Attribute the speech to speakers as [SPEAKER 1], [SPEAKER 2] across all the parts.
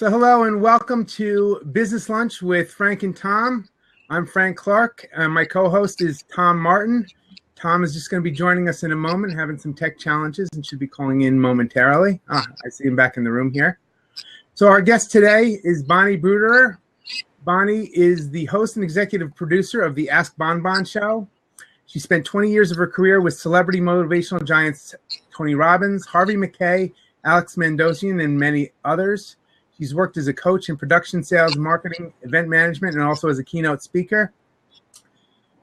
[SPEAKER 1] So hello and welcome to Business Lunch with Frank and Tom. I'm Frank Clark, and my co-host is Tom Martin. Tom is just going to be joining us in a moment, having some tech challenges, and should be calling in momentarily. I see him back in the room here. So our guest today is Bonnie Bruderer. Bonnie is the host and executive producer of the Ask Bonbon show. She spent 20 years of her career with celebrity motivational giants Tony Robbins, Harvey Mackay, Alex Mandossian, and many others. She's worked as a coach in production, sales, marketing, event management, and also as a keynote speaker.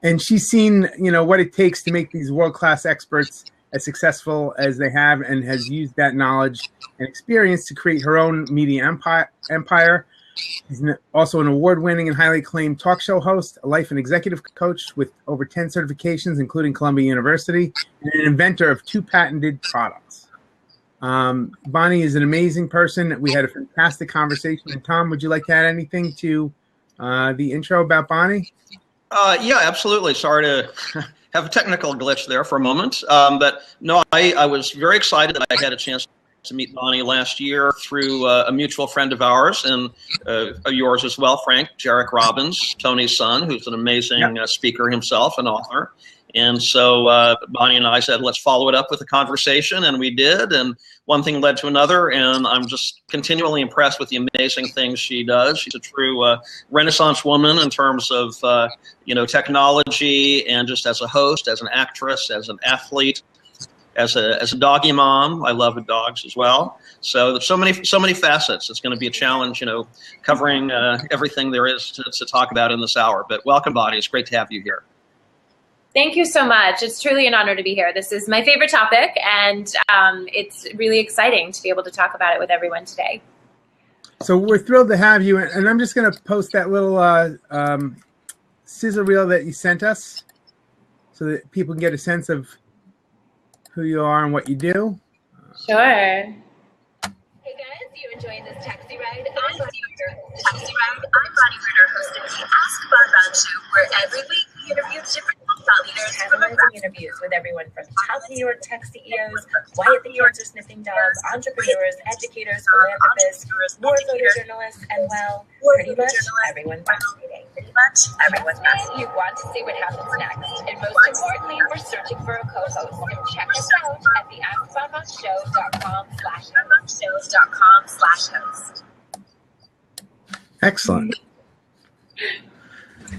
[SPEAKER 1] And she's seen, what it takes to make these world-class experts as successful as they have, and has used that knowledge and experience to create her own media empire. She's also an award-winning and highly acclaimed talk show host, a life and executive coach with over 10 certifications, including Columbia University, and an inventor of 2 patented products. Bonnie is an amazing person. We had a fantastic conversation. And Tom, would you like to add anything to the intro about Bonnie?
[SPEAKER 2] Yeah, absolutely. Sorry to have a technical glitch there for a moment. But no, I was very excited that I had a chance to meet Bonnie last year through a mutual friend of ours and yours as well, Frank, Jarek Robbins, Tony's son, who's an amazing speaker himself and author. And so Bonnie and I said, let's follow it up with a conversation, and we did, and one thing led to another, and I'm just continually impressed with the amazing things she does. She's a true Renaissance woman in terms of, technology, and just as a host, as an actress, as an athlete, as a doggy mom. I love dogs as well. So there's so many facets. It's going to be a challenge, covering everything there is to talk about in this hour. But welcome, Bonnie. It's great to have you here.
[SPEAKER 3] Thank you so much. It's truly an honor to be here. This is my favorite topic, and it's really exciting to be able to talk about it with everyone today.
[SPEAKER 1] So we're thrilled to have you, and I'm just going to post that little sizzle reel that you sent us so that people can get a sense of who you are and what you do.
[SPEAKER 3] Sure.
[SPEAKER 4] Hey guys, you enjoying this taxi ride? I'm Bonnie Bruderer, hosting the Ask Bonbon show, where every week we interview different thought leaders.
[SPEAKER 5] Tantalizing interviews with everyone from top New York tech CEOs, quiet the cancer sniffing dogs, entrepreneurs, educators, philanthropists, war photojournalists, and pretty much everyone fascinating.
[SPEAKER 4] You want to see what happens next, and most importantly, we're searching for a co-host. So check us out at the askbonbonshow.com/host.
[SPEAKER 1] Excellent.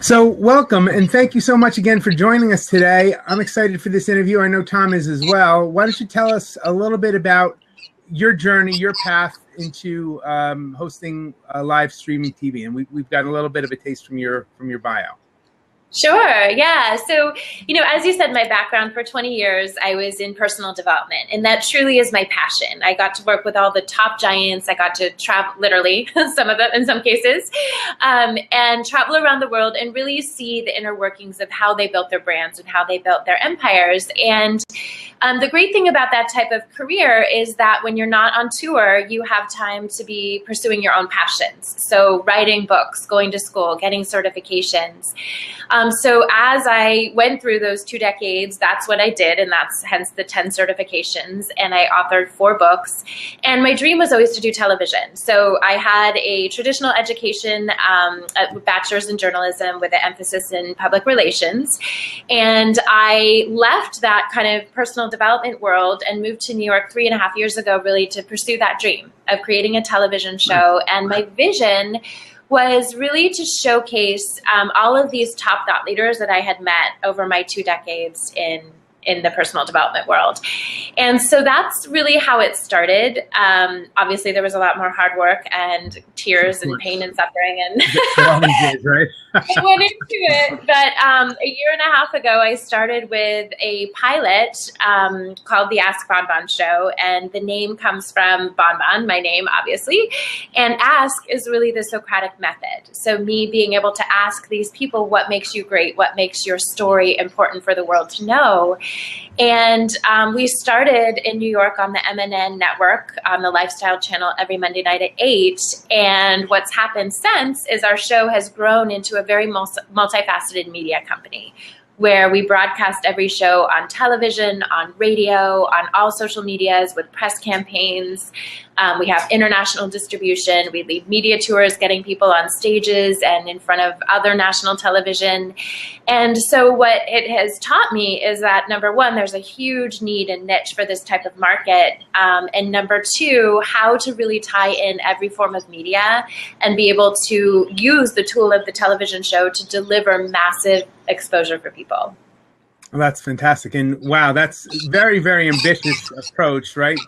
[SPEAKER 1] So welcome, and thank you so much again for joining us today. I'm excited for this interview. I know Tom is as well. Why don't you tell us a little bit about your journey, your path into hosting live streaming TV? And we've got a little bit of a taste from your bio.
[SPEAKER 3] Sure. Yeah. So, as you said, my background for 20 years, I was in personal development, and that truly is my passion. I got to work with all the top giants. I got to travel, literally, some of them in some cases, and travel around the world and really see the inner workings of how they built their brands and how they built their empires. And the great thing about that type of career is that when you're not on tour, you have time to be pursuing your own passions. So writing books, going to school, getting certifications. So as I went through those 2 decades, that's what I did, and that's hence the 10 certifications, and I authored 4 books. And my dream was always to do television. So I had a traditional education, a bachelor's in journalism with an emphasis in public relations. And I left that kind of personal development world and moved to New York 3.5 years ago, really to pursue that dream of creating a television show. And my vision was really to showcase all of these top thought leaders that I had met over my 2 decades in the personal development world. And so that's really how it started. Obviously, there was a lot more hard work and tears and pain and suffering, and
[SPEAKER 1] right?
[SPEAKER 3] I went into it. But a year and a half ago, I started with a pilot called the Ask Bonbon Show, and the name comes from Bonbon, my name, obviously. And ask is really the Socratic method. So me being able to ask these people, what makes you great? What makes your story important for the world to know? And we started in New York on the MNN network on the Lifestyle Channel every Monday night at 8. And what's happened since is our show has grown into a very multifaceted media company, where we broadcast every show on television, on radio, on all social medias with press campaigns. We have international distribution. We lead media tours, getting people on stages and in front of other national television. And so what it has taught me is that, number one, there's a huge need and niche for this type of market. And number two, how to really tie in every form of media and be able to use the tool of the television show to deliver massive exposure for people.
[SPEAKER 1] Well, that's fantastic. And wow, that's very, very ambitious approach, right?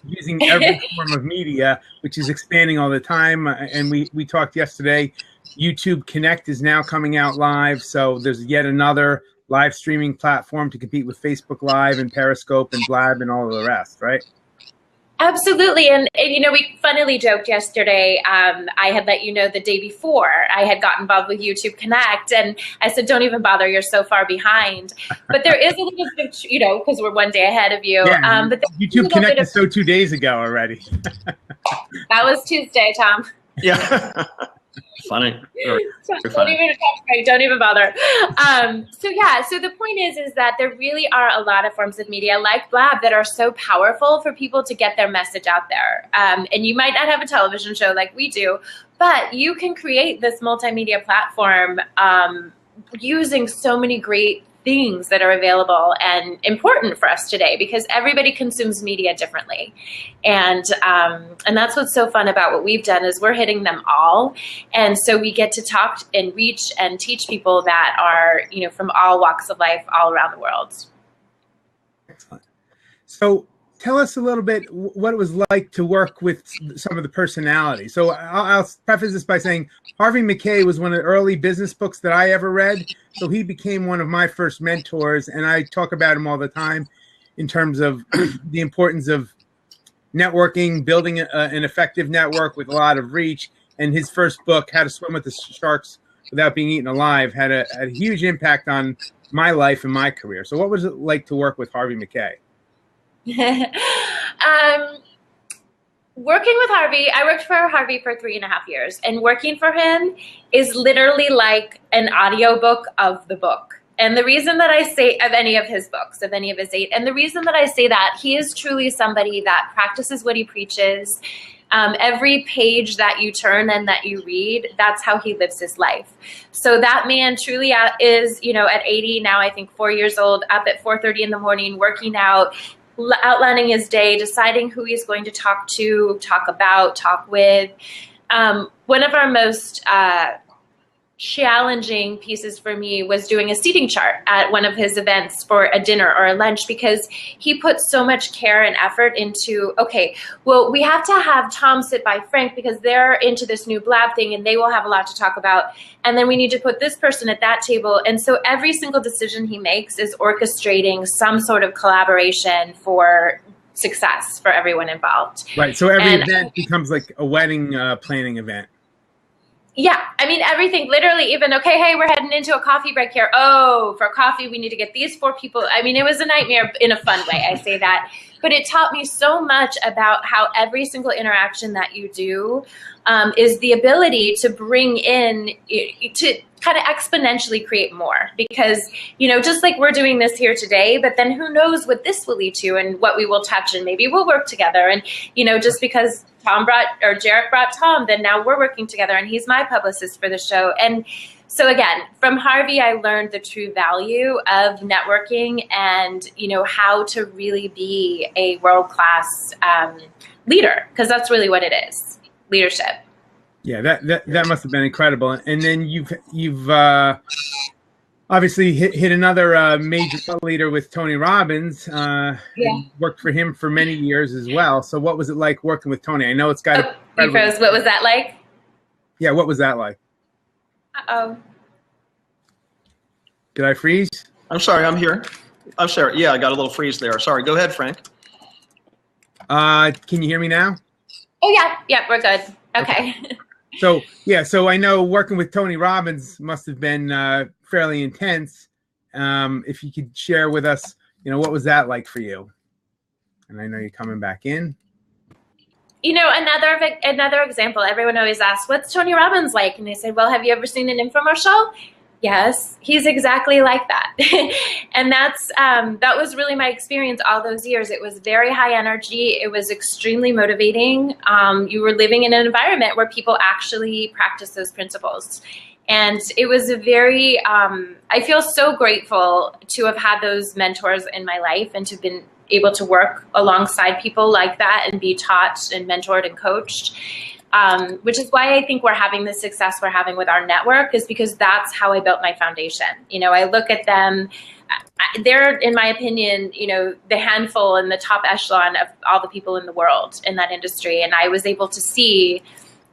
[SPEAKER 1] Using every form of media, which is expanding all the time. And we talked yesterday, YouTube Connect is now coming out live. So there's yet another live streaming platform to compete with Facebook Live and Periscope and Blab and all of the rest, right?
[SPEAKER 3] Absolutely. And we funnily joked yesterday. I had let you know the day before I had gotten involved with YouTube Connect. And I said, don't even bother. You're so far behind. But there is a little bit, because we're one day ahead of you.
[SPEAKER 1] Yeah,
[SPEAKER 3] but
[SPEAKER 1] YouTube Connect is so 2 days ago already.
[SPEAKER 3] That was Tuesday, Tom.
[SPEAKER 2] Yeah. Funny.
[SPEAKER 3] Don't even bother. So the point is that there really are a lot of forms of media like Blab that are so powerful for people to get their message out there. And you might not have a television show like we do, but you can create this multimedia platform using so many great things that are available and important for us today, because everybody consumes media differently. And that's what's so fun about what we've done is we're hitting them all. And so we get to talk and reach and teach people that are, from all walks of life all around the world.
[SPEAKER 1] Excellent. So tell us a little bit what it was like to work with some of the personalities. So I'll preface this by saying Harvey Mackay was one of the early business books that I ever read. So he became one of my first mentors, and I talk about him all the time in terms of the importance of networking, building an effective network with a lot of reach. And his first book, How to Swim with the Sharks Without Being Eaten Alive, had a huge impact on my life and my career. So what was it like to work with Harvey Mackay?
[SPEAKER 3] Working with Harvey, I worked for Harvey for 3.5 years, and working for him is literally like an audiobook of the book. And the reason that I say of any of his books, of any of his 8, and the reason that I say that, he is truly somebody that practices what he preaches. Every page that you turn and that you read, that's how he lives his life. So that man truly is, at 80 now, I think 4 years old, up at 4:30 in the morning, working out, outlining his day, deciding who he's going to talk to, talk about, talk with. One of our most challenging pieces for me was doing a seating chart at one of his events for a dinner or a lunch, because he put so much care and effort into, okay, well, we have to have Tom sit by Frank because they're into this new Blab thing and they will have a lot to talk about. And then we need to put this person at that table. And so every single decision he makes is orchestrating some sort of collaboration for success for everyone involved.
[SPEAKER 1] Right. So every event becomes like a wedding planning event.
[SPEAKER 3] Yeah, I mean, everything, literally, even, okay, hey, we're heading into a coffee break here. Oh, for coffee, we need to get these 4 people. I mean, it was a nightmare in a fun way, I say that. But it taught me so much about how every single interaction that you do is the ability to bring in, to kind of exponentially create more. Because, just like we're doing this here today, but then who knows what this will lead to and what we will touch, and maybe we'll work together. And, just because Jarek brought Tom, then now we're working together and he's my publicist for the show. And so again, from Harvey, I learned the true value of networking and, how to really be a world-class leader, because that's really what it is, leadership.
[SPEAKER 1] Yeah, that must have been incredible. And then you've obviously hit another major thought leader with Tony Robbins. And worked for him for many years as well. So what was it like working with Tony? I know it's got
[SPEAKER 3] you froze. What was that like?
[SPEAKER 1] Yeah, what was that like?
[SPEAKER 3] Uh-oh.
[SPEAKER 1] Did I freeze?
[SPEAKER 2] I'm sorry, I'm here. I'm sorry. Yeah, I got a little freeze there. Sorry. Go ahead, Frank.
[SPEAKER 1] Can you hear me now?
[SPEAKER 3] Oh, yeah. Yeah, we're good. Okay.
[SPEAKER 1] So I know working with Tony Robbins must have been fairly intense. If you could share with us, what was that like for you? And I know you're coming back in.
[SPEAKER 3] Another example, everyone always asks, what's Tony Robbins like? And they say, well, have you ever seen an infomercial? Yes, he's exactly like that. And that was really my experience all those years. It was very high energy. It was extremely motivating. You were living in an environment where people actually practice those principles. And it was a very, I feel so grateful to have had those mentors in my life and to have been able to work alongside people like that and be taught and mentored and coached. Which is why I think we're having the success we're having with our network, is because that's how I built my foundation. You know, I look at them, they're, in my opinion, you know, the handful and the top echelon of all the people in the world in that industry. And I was able to see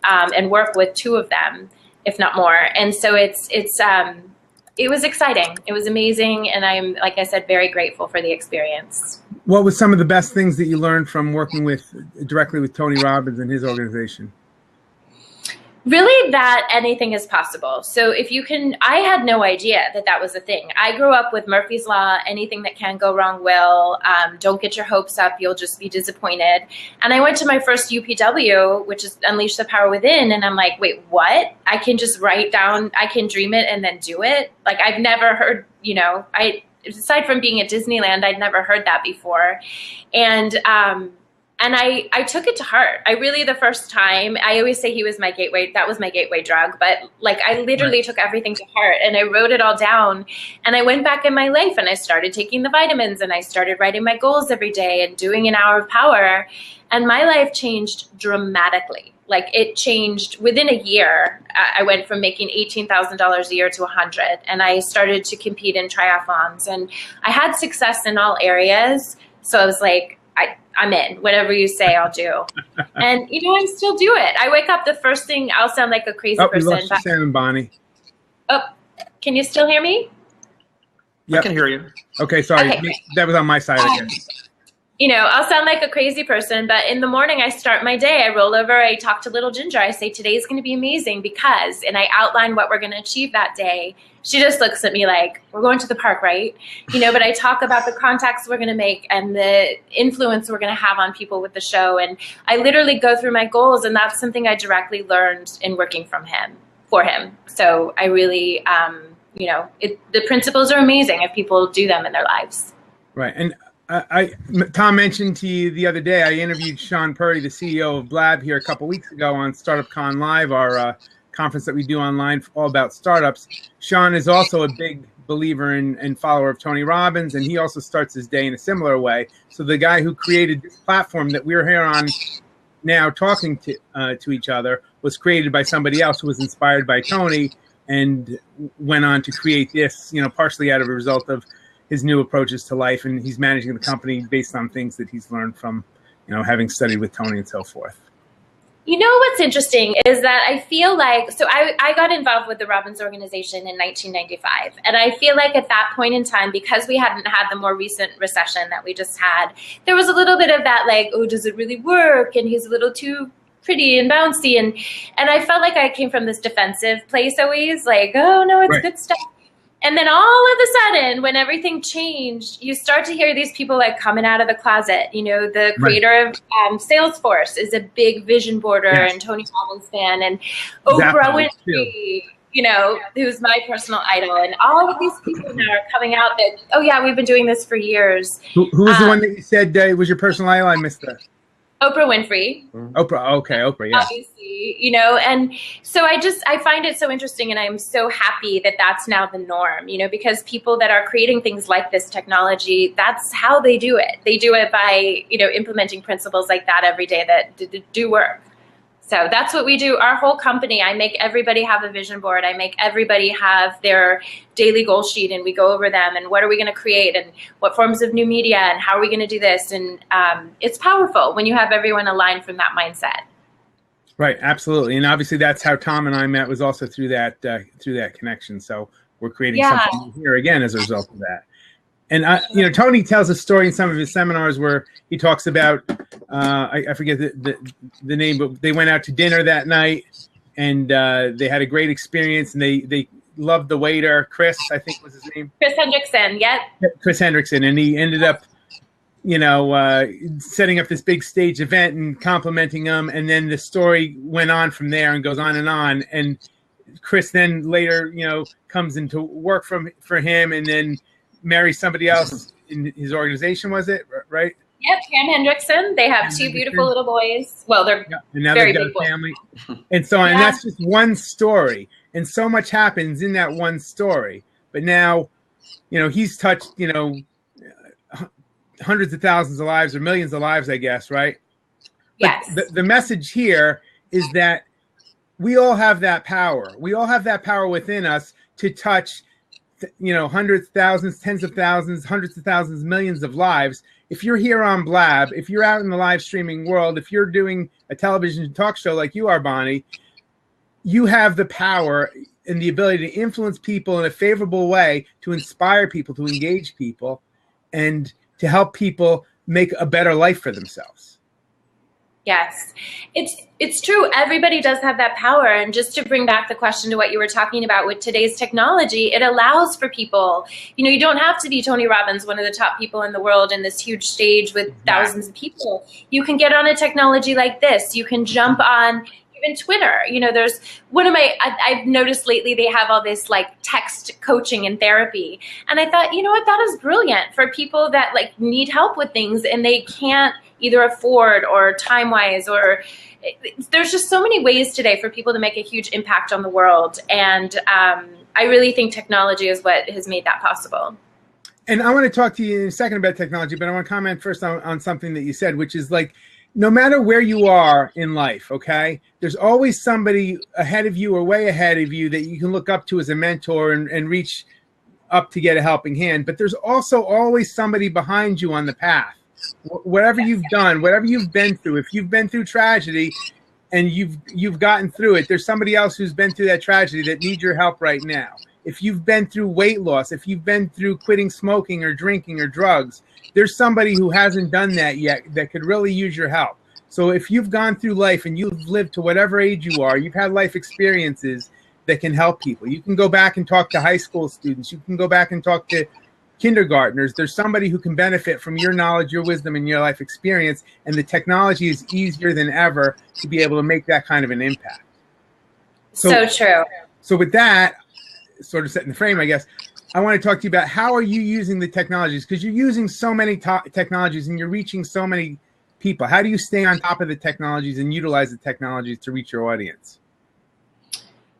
[SPEAKER 3] and work with two of them, if not more. And so it was exciting. It was amazing. And I'm, like I said, very grateful for the experience.
[SPEAKER 1] What was some of the best things that you learned from working directly with Tony Robbins and his organization?
[SPEAKER 3] Really, that anything is possible. So if you can, I had no idea that was a thing. I grew up with Murphy's Law, anything that can go wrong will, don't get your hopes up, you'll just be disappointed. And I went to my first UPW, which is Unleash the Power Within, and I'm like, wait, what? I can just write down, I can dream it and then do it? Like, I've never heard, you know, aside from being at Disneyland, I'd never heard that before. And I took it to heart. I really, the first time, I always say he was my gateway. That was my gateway drug. But like, I literally took everything to heart and I wrote it all down. And I went back in my life and I started taking the vitamins and I started writing my goals every day and doing an hour of power. And my life changed dramatically. Like, it changed within a year. I went from making $18,000 a year to 100, and I started to compete in triathlons, and I had success in all areas. So I was like, I'm in. Whatever you say, I'll do. And, you know, I still do it. I wake up, the first thing, I'll sound like a crazy person.
[SPEAKER 1] We lost you, Sam and Bonnie.
[SPEAKER 3] Oh, can you still hear me?
[SPEAKER 1] Yep.
[SPEAKER 2] I can hear you.
[SPEAKER 1] Okay, sorry.
[SPEAKER 3] Okay.
[SPEAKER 1] That was on my side again.
[SPEAKER 3] You know, I'll sound like a crazy person, but in the morning I start my day, I roll over, I talk to little Ginger, I say, today's going to be amazing because, and I outline what we're going to achieve that day. She just looks at me like, we're going to the park, right? You know, but I talk about the contacts we're going to make and the influence we're going to have on people with the show. And I literally go through my goals, and that's something I directly learned in working for him. So I really, you know, the principles are amazing if people do them in their lives.
[SPEAKER 1] Right. And Tom mentioned to you the other day, I interviewed Sean Purdy, the CEO of Blab, here a couple weeks ago on Startup Con Live, our conference that we do online all about startups. Sean is also a big believer and follower of Tony Robbins, and he also starts his day in a similar way. So the guy who created this platform that we're here on now talking to each other was created by somebody else who was inspired by Tony and went on to create this, you know, partially out of a result of his new approaches to life, and he's managing the company based on things that he's learned from, you know, having studied with Tony and so forth.
[SPEAKER 3] You know what's interesting is that I feel like, so I got involved with the Robbins organization in 1995, and I feel like at that point in time, because we hadn't had the more recent recession that we just had, there was a little bit of that like, oh, does it really work? And he's a little too pretty and bouncy, and I felt like I came from this defensive place always, like, oh no, it's good stuff. And then all of a sudden, when everything changed, you start to hear these people like coming out of the closet. You know, the creator of Salesforce is a big vision boarder and Tony Robbins fan, and Oprah Winfrey, you know, who's my personal idol, and all of these people now are coming out that, oh yeah, we've been doing this for years.
[SPEAKER 1] Who was the one that you said was your personal idol? I missed that.
[SPEAKER 3] Oprah Winfrey.
[SPEAKER 1] Oprah, okay, Oprah, yeah.
[SPEAKER 3] Obviously, you know, and so I find it so interesting, and I'm so happy that that's now the norm, you know, because people that are creating things like this technology, that's how they do it. They do it by, you know, implementing principles like that every day that do work. So that's what we do. Our whole company, I make everybody have a vision board. I make everybody have their daily goal sheet, and we go over them and what are we going to create and what forms of new media and how are we going to do this. And it's powerful when you have everyone aligned from that mindset.
[SPEAKER 1] Right, absolutely. And obviously that's how Tom and I met, was also through that connection. So we're creating something here again as a result of that. And, you know, Tony tells a story in some of his seminars where he talks about, I forget the name, but they went out to dinner that night and they had a great experience, and they loved the waiter, Chris, I think was his name.
[SPEAKER 3] Chris Hendrickson, yep.
[SPEAKER 1] Chris Hendrickson. And he ended up, you know, setting up this big stage event and complimenting him. And then the story went on from there and goes on. And Chris then later, comes into work for him and then marries somebody else in his organization, was it, right?
[SPEAKER 3] Yep, Pam Hendrickson. They have two beautiful little boys. Well, they're
[SPEAKER 1] and now
[SPEAKER 3] very
[SPEAKER 1] they've got
[SPEAKER 3] big
[SPEAKER 1] a family. And so on. And that's just one story. And so much happens in that one story. But now, he's touched, hundreds of thousands of lives or millions of lives, I guess, right?
[SPEAKER 3] Yes.
[SPEAKER 1] But the message here is that we all have that power. We all have that power within us to touch, hundreds, thousands, tens of thousands, hundreds of thousands, millions of lives. If you're here on Blab, if you're out in the live streaming world, if you're doing a television talk show like you are, Bonnie, you have the power and the ability to influence people in a favorable way, to inspire people, to engage people, and to help people make a better life for themselves.
[SPEAKER 3] Yes, it's true. Everybody does have that power. And just to bring back the question to what you were talking about with today's technology, it allows for people, you don't have to be Tony Robbins, one of the top people in the world, in this huge stage with thousands of people. You can get on a technology like this. You can jump on even Twitter. There's I've noticed lately they have all this like text coaching and therapy. And I thought, that is brilliant for people that like need help with things and they can't either afford or time-wise, or there's just so many ways today for people to make a huge impact on the world. And I really think technology is what has made that possible.
[SPEAKER 1] And I want to talk to you in a second about technology, but I want to comment first on something that you said, which is like, no matter where you are in life, okay, there's always somebody ahead of you or way ahead of you that you can look up to as a mentor and reach up to get a helping hand. But there's also always somebody behind you on the path. Whatever you've done, whatever you've been through, if you've been through tragedy and you've gotten through it, there's somebody else who's been through that tragedy that needs your help right now. If you've been through weight loss, if you've been through quitting smoking or drinking or drugs, there's somebody who hasn't done that yet that could really use your help. So if you've gone through life and you've lived to whatever age you are, you've had life experiences that can help people. You can go back and talk to high school students. You can go back and talk to kindergartners. There's somebody who can benefit from your knowledge, your wisdom, and your life experience. And the technology is easier than ever to be able to make that kind of an impact.
[SPEAKER 3] So true.
[SPEAKER 1] So with that, sort of setting the frame, I guess, I want to talk to you about how are you using the technologies? Because you're using so many technologies and you're reaching so many people. How do you stay on top of the technologies and utilize the technologies to reach your audience?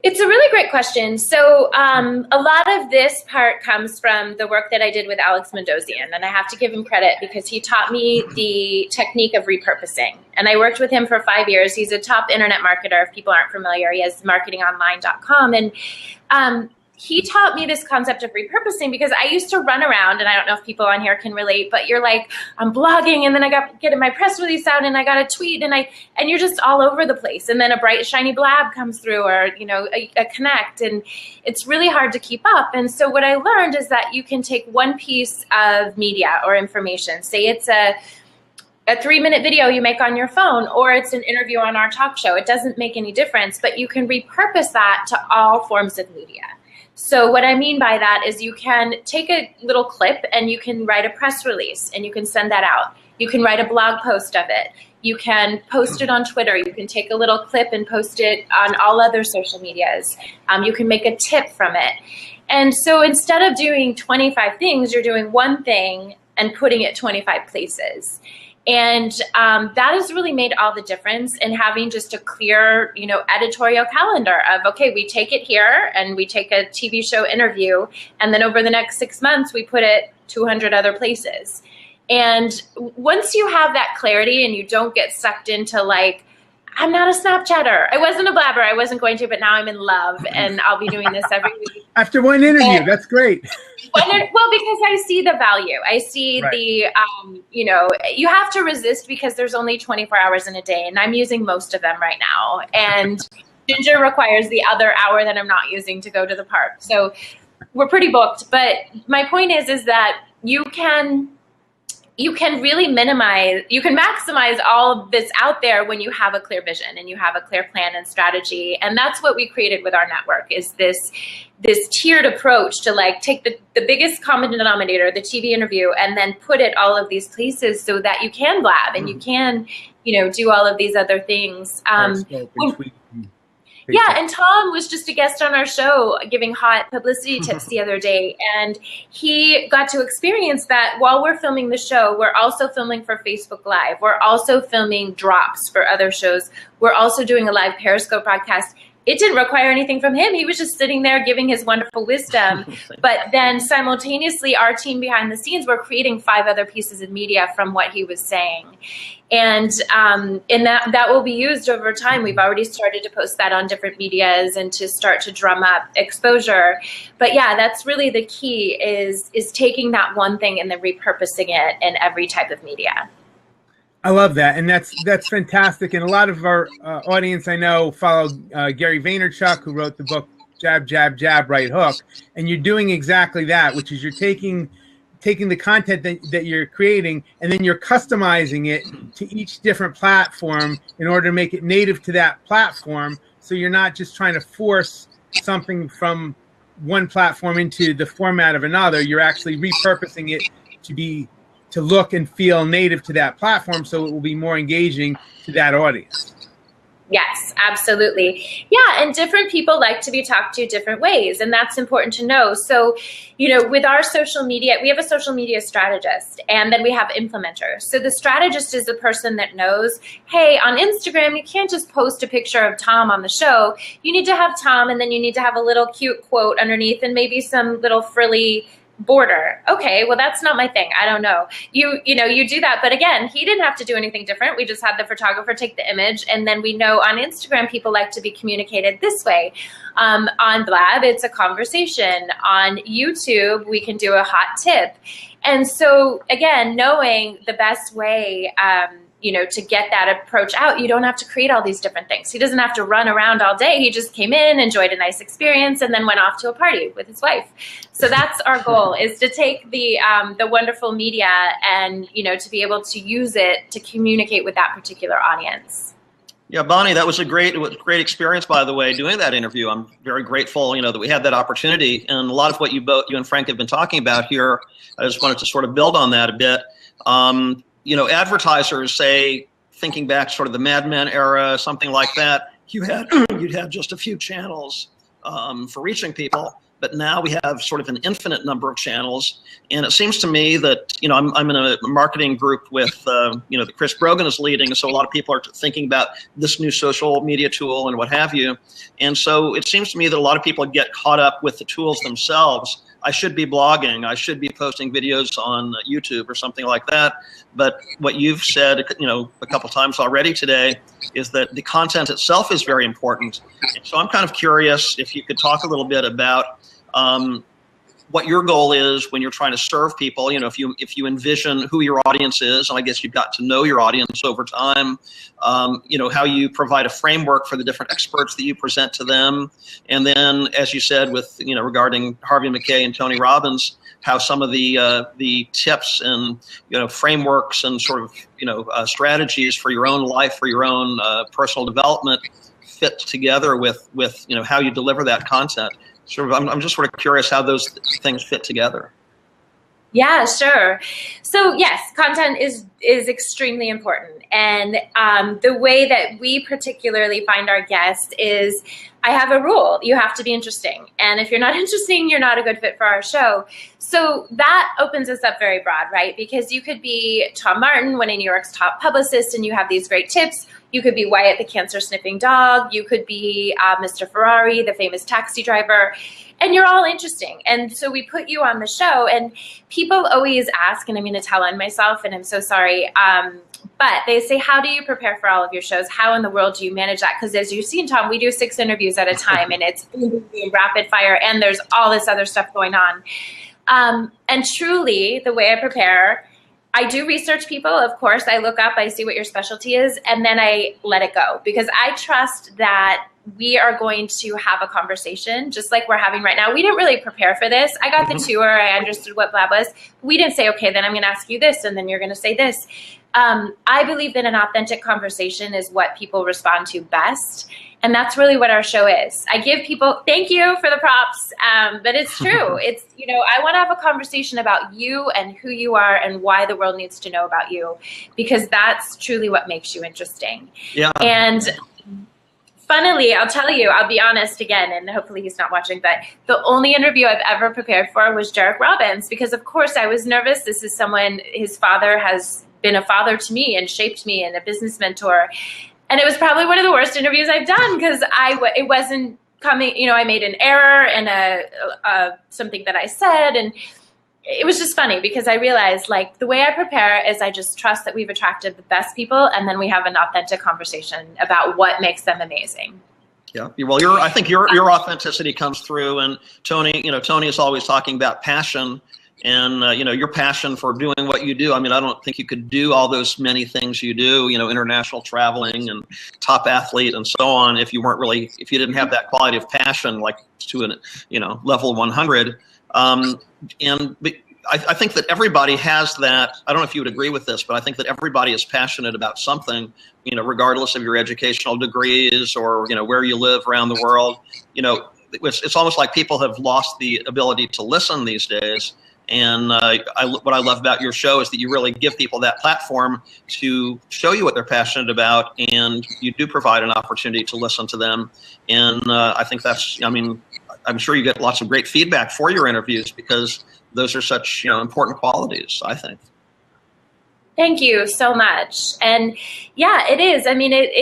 [SPEAKER 3] It's a really great question. So a lot of this part comes from the work that I did with Alex Mendosian, and I have to give him credit because he taught me the technique of repurposing. And I worked with him for 5 years. He's a top internet marketer. If people aren't familiar, he has marketingonline.com. And he taught me this concept of repurposing because I used to run around, and I don't know if people on here can relate, but you're like, I'm blogging, and then I got getting my press release out, and I got a tweet, and you're just all over the place. And then a bright, shiny blab comes through, or a connect, and it's really hard to keep up. And so what I learned is that you can take one piece of media or information, say it's a 3-minute video you make on your phone, or it's an interview on our talk show. It doesn't make any difference, but you can repurpose that to all forms of media. So what I mean by that is you can take a little clip and you can write a press release and you can send that out. You can write a blog post of it. You can post it on Twitter. You can take a little clip and post it on all other social medias. You can make a tip from it. And so instead of doing 25 things, you're doing one thing and putting it 25 places. And that has really made all the difference in having just a clear, editorial calendar of, okay, we take it here and we take a TV show interview, and then over the next 6 months, we put it 200 other places. And once you have that clarity and you don't get sucked into like, I'm not a Snapchatter. I wasn't a blabber. I wasn't going to, but now I'm in love and I'll be doing this every week.
[SPEAKER 1] After one interview, that's great.
[SPEAKER 3] Well, because I see the value. I see the, you have to resist because there's only 24 hours in a day and I'm using most of them right now. And Ginger requires the other hour that I'm not using to go to the park. So we're pretty booked. But my point is that you can really maximize all of this out there when you have a clear vision and you have a clear plan and strategy. And that's what we created with our network, is this tiered approach to like take the biggest common denominator, the TV interview, and then put it all of these places so that you can blab and you can, do all of these other things. Yeah, and Tom was just a guest on our show giving hot publicity tips the other day, and he got to experience that while we're filming the show. We're also filming for Facebook Live. We're also filming drops for other shows. We're also doing a live Periscope broadcast. It didn't require anything from him. He was just sitting there giving his wonderful wisdom. But then simultaneously, our team behind the scenes were creating 5 other pieces of media from what he was saying. And that will be used over time. We've already started to post that on different medias and to start to drum up exposure. But yeah, that's really the key is taking that one thing and then repurposing it in every type of media.
[SPEAKER 1] I love that, and that's fantastic. And a lot of our audience, I know, follow Gary Vaynerchuk, who wrote the book Jab, Jab, Jab, Right Hook. And you're doing exactly that, which is you're taking the content that you're creating, and then you're customizing it to each different platform in order to make it native to that platform. So you're not just trying to force something from one platform into the format of another. You're actually repurposing it to look and feel native to that platform, so it will be more engaging to that audience.
[SPEAKER 3] Yes, absolutely. Yeah, and different people like to be talked to different ways, and that's important to know. So, with our social media, we have a social media strategist, and then we have implementers. So the strategist is the person that knows, hey, on Instagram, you can't just post a picture of Tom on the show. You need to have Tom, and then you need to have a little cute quote underneath and maybe some little frilly border. Okay, well, that's not my thing. I don't know. You do that. But again, he didn't have to do anything different. We just had the photographer take the image. And then we know on Instagram, people like to be communicated this way. On Blab, it's a conversation. On YouTube, we can do a hot tip. And so again, knowing the best way, to get that approach out, you don't have to create all these different things. He doesn't have to run around all day. He just came in, enjoyed a nice experience, and then went off to a party with his wife. So that's our goal, is to take the wonderful media and, to be able to use it to communicate with that particular audience.
[SPEAKER 2] Yeah, Bonnie, that was a great experience, by the way, doing that interview. I'm very grateful, that we had that opportunity. And a lot of what you and Frank have been talking about here, I just wanted to sort of build on that a bit. Advertisers say, thinking back sort of the Mad Men era, something like that, you'd have just a few channels for reaching people. But now we have sort of an infinite number of channels. And it seems to me that, I'm in a marketing group with, that Chris Brogan is leading. So a lot of people are thinking about this new social media tool and what have you. And so it seems to me that a lot of people get caught up with the tools themselves. I should be blogging. I should be posting videos on YouTube or something like that. But what you've said, a couple times already today, is that the content itself is very important. So I'm kind of curious if you could talk a little bit about what your goal is when you're trying to serve people. If you envision who your audience is, and I guess you've got to know your audience over time. How you provide a framework for the different experts that you present to them, and then, as you said, with regarding Harvey Mackay and Tony Robbins, how some of the tips and frameworks and sort of strategies for your own life, for your own personal development, fit together with how you deliver that content. I'm just sort of curious how those things fit together.
[SPEAKER 3] Yeah, sure. So yes, content is extremely important. And the way that we particularly find our guests is, I have a rule. You have to be interesting. And if you're not interesting, you're not a good fit for our show. So that opens us up very broad, right? Because you could be Tom Martin, one of New York's top publicists, and you have these great tips. You could be Wyatt, the cancer sniffing dog. You could be Mr. Ferrari, the famous taxi driver. And you're all interesting. And so we put you on the show, and people always ask, and I'm going to tell on myself, and I'm so sorry, but they say, how do you prepare for all of your shows? How in the world do you manage that? Because as you've seen, Tom, we do 6 interviews at a time, and it's rapid fire, and there's all this other stuff going on. And truly, the way I prepare, I do research people. Of course, I look up, I see what your specialty is, and then I let it go, because I trust that we are going to have a conversation just like we're having right now. We didn't really prepare for this. I got the tour. I understood what Blab was. We didn't say, okay, then I'm going to ask you this, and then you're going to say this. I believe that an authentic conversation is what people respond to best. And that's really what our show is. I give people, thank you for the props, but it's true. It's, I want to have a conversation about you and who you are and why the world needs to know about you, because that's truly what makes you interesting.
[SPEAKER 2] Yeah.
[SPEAKER 3] And Funnily, I'll tell you, I'll be honest again, and hopefully he's not watching, but the only interview I've ever prepared for was Derek Robbins, because of course I was nervous. This is someone, his father has been a father to me and shaped me and a business mentor. And it was probably one of the worst interviews I've done because it wasn't coming, I made an error in something that I said, and it was just funny because I realized like the way I prepare is I just trust that we've attracted the best people, and then we have an authentic conversation about what makes them amazing.
[SPEAKER 2] Yeah, well, I think your authenticity comes through, and Tony is always talking about passion, and your passion for doing what you do. I mean, I don't think you could do all those many things you do, international traveling and top athlete and so on, if you didn't have that quality of passion, like to level 100. But I think that everybody has that. I don't know if you would agree with this, but I think that everybody is passionate about something, regardless of your educational degrees or, where you live around the world. It's almost like people have lost the ability to listen these days. And what I love about your show is that you really give people that platform to show you what they're passionate about, and you do provide an opportunity to listen to them. And I think I'm sure you get lots of great feedback for your interviews because those are such important qualities, I think.
[SPEAKER 3] Thank you so much. And yeah, it is. I mean,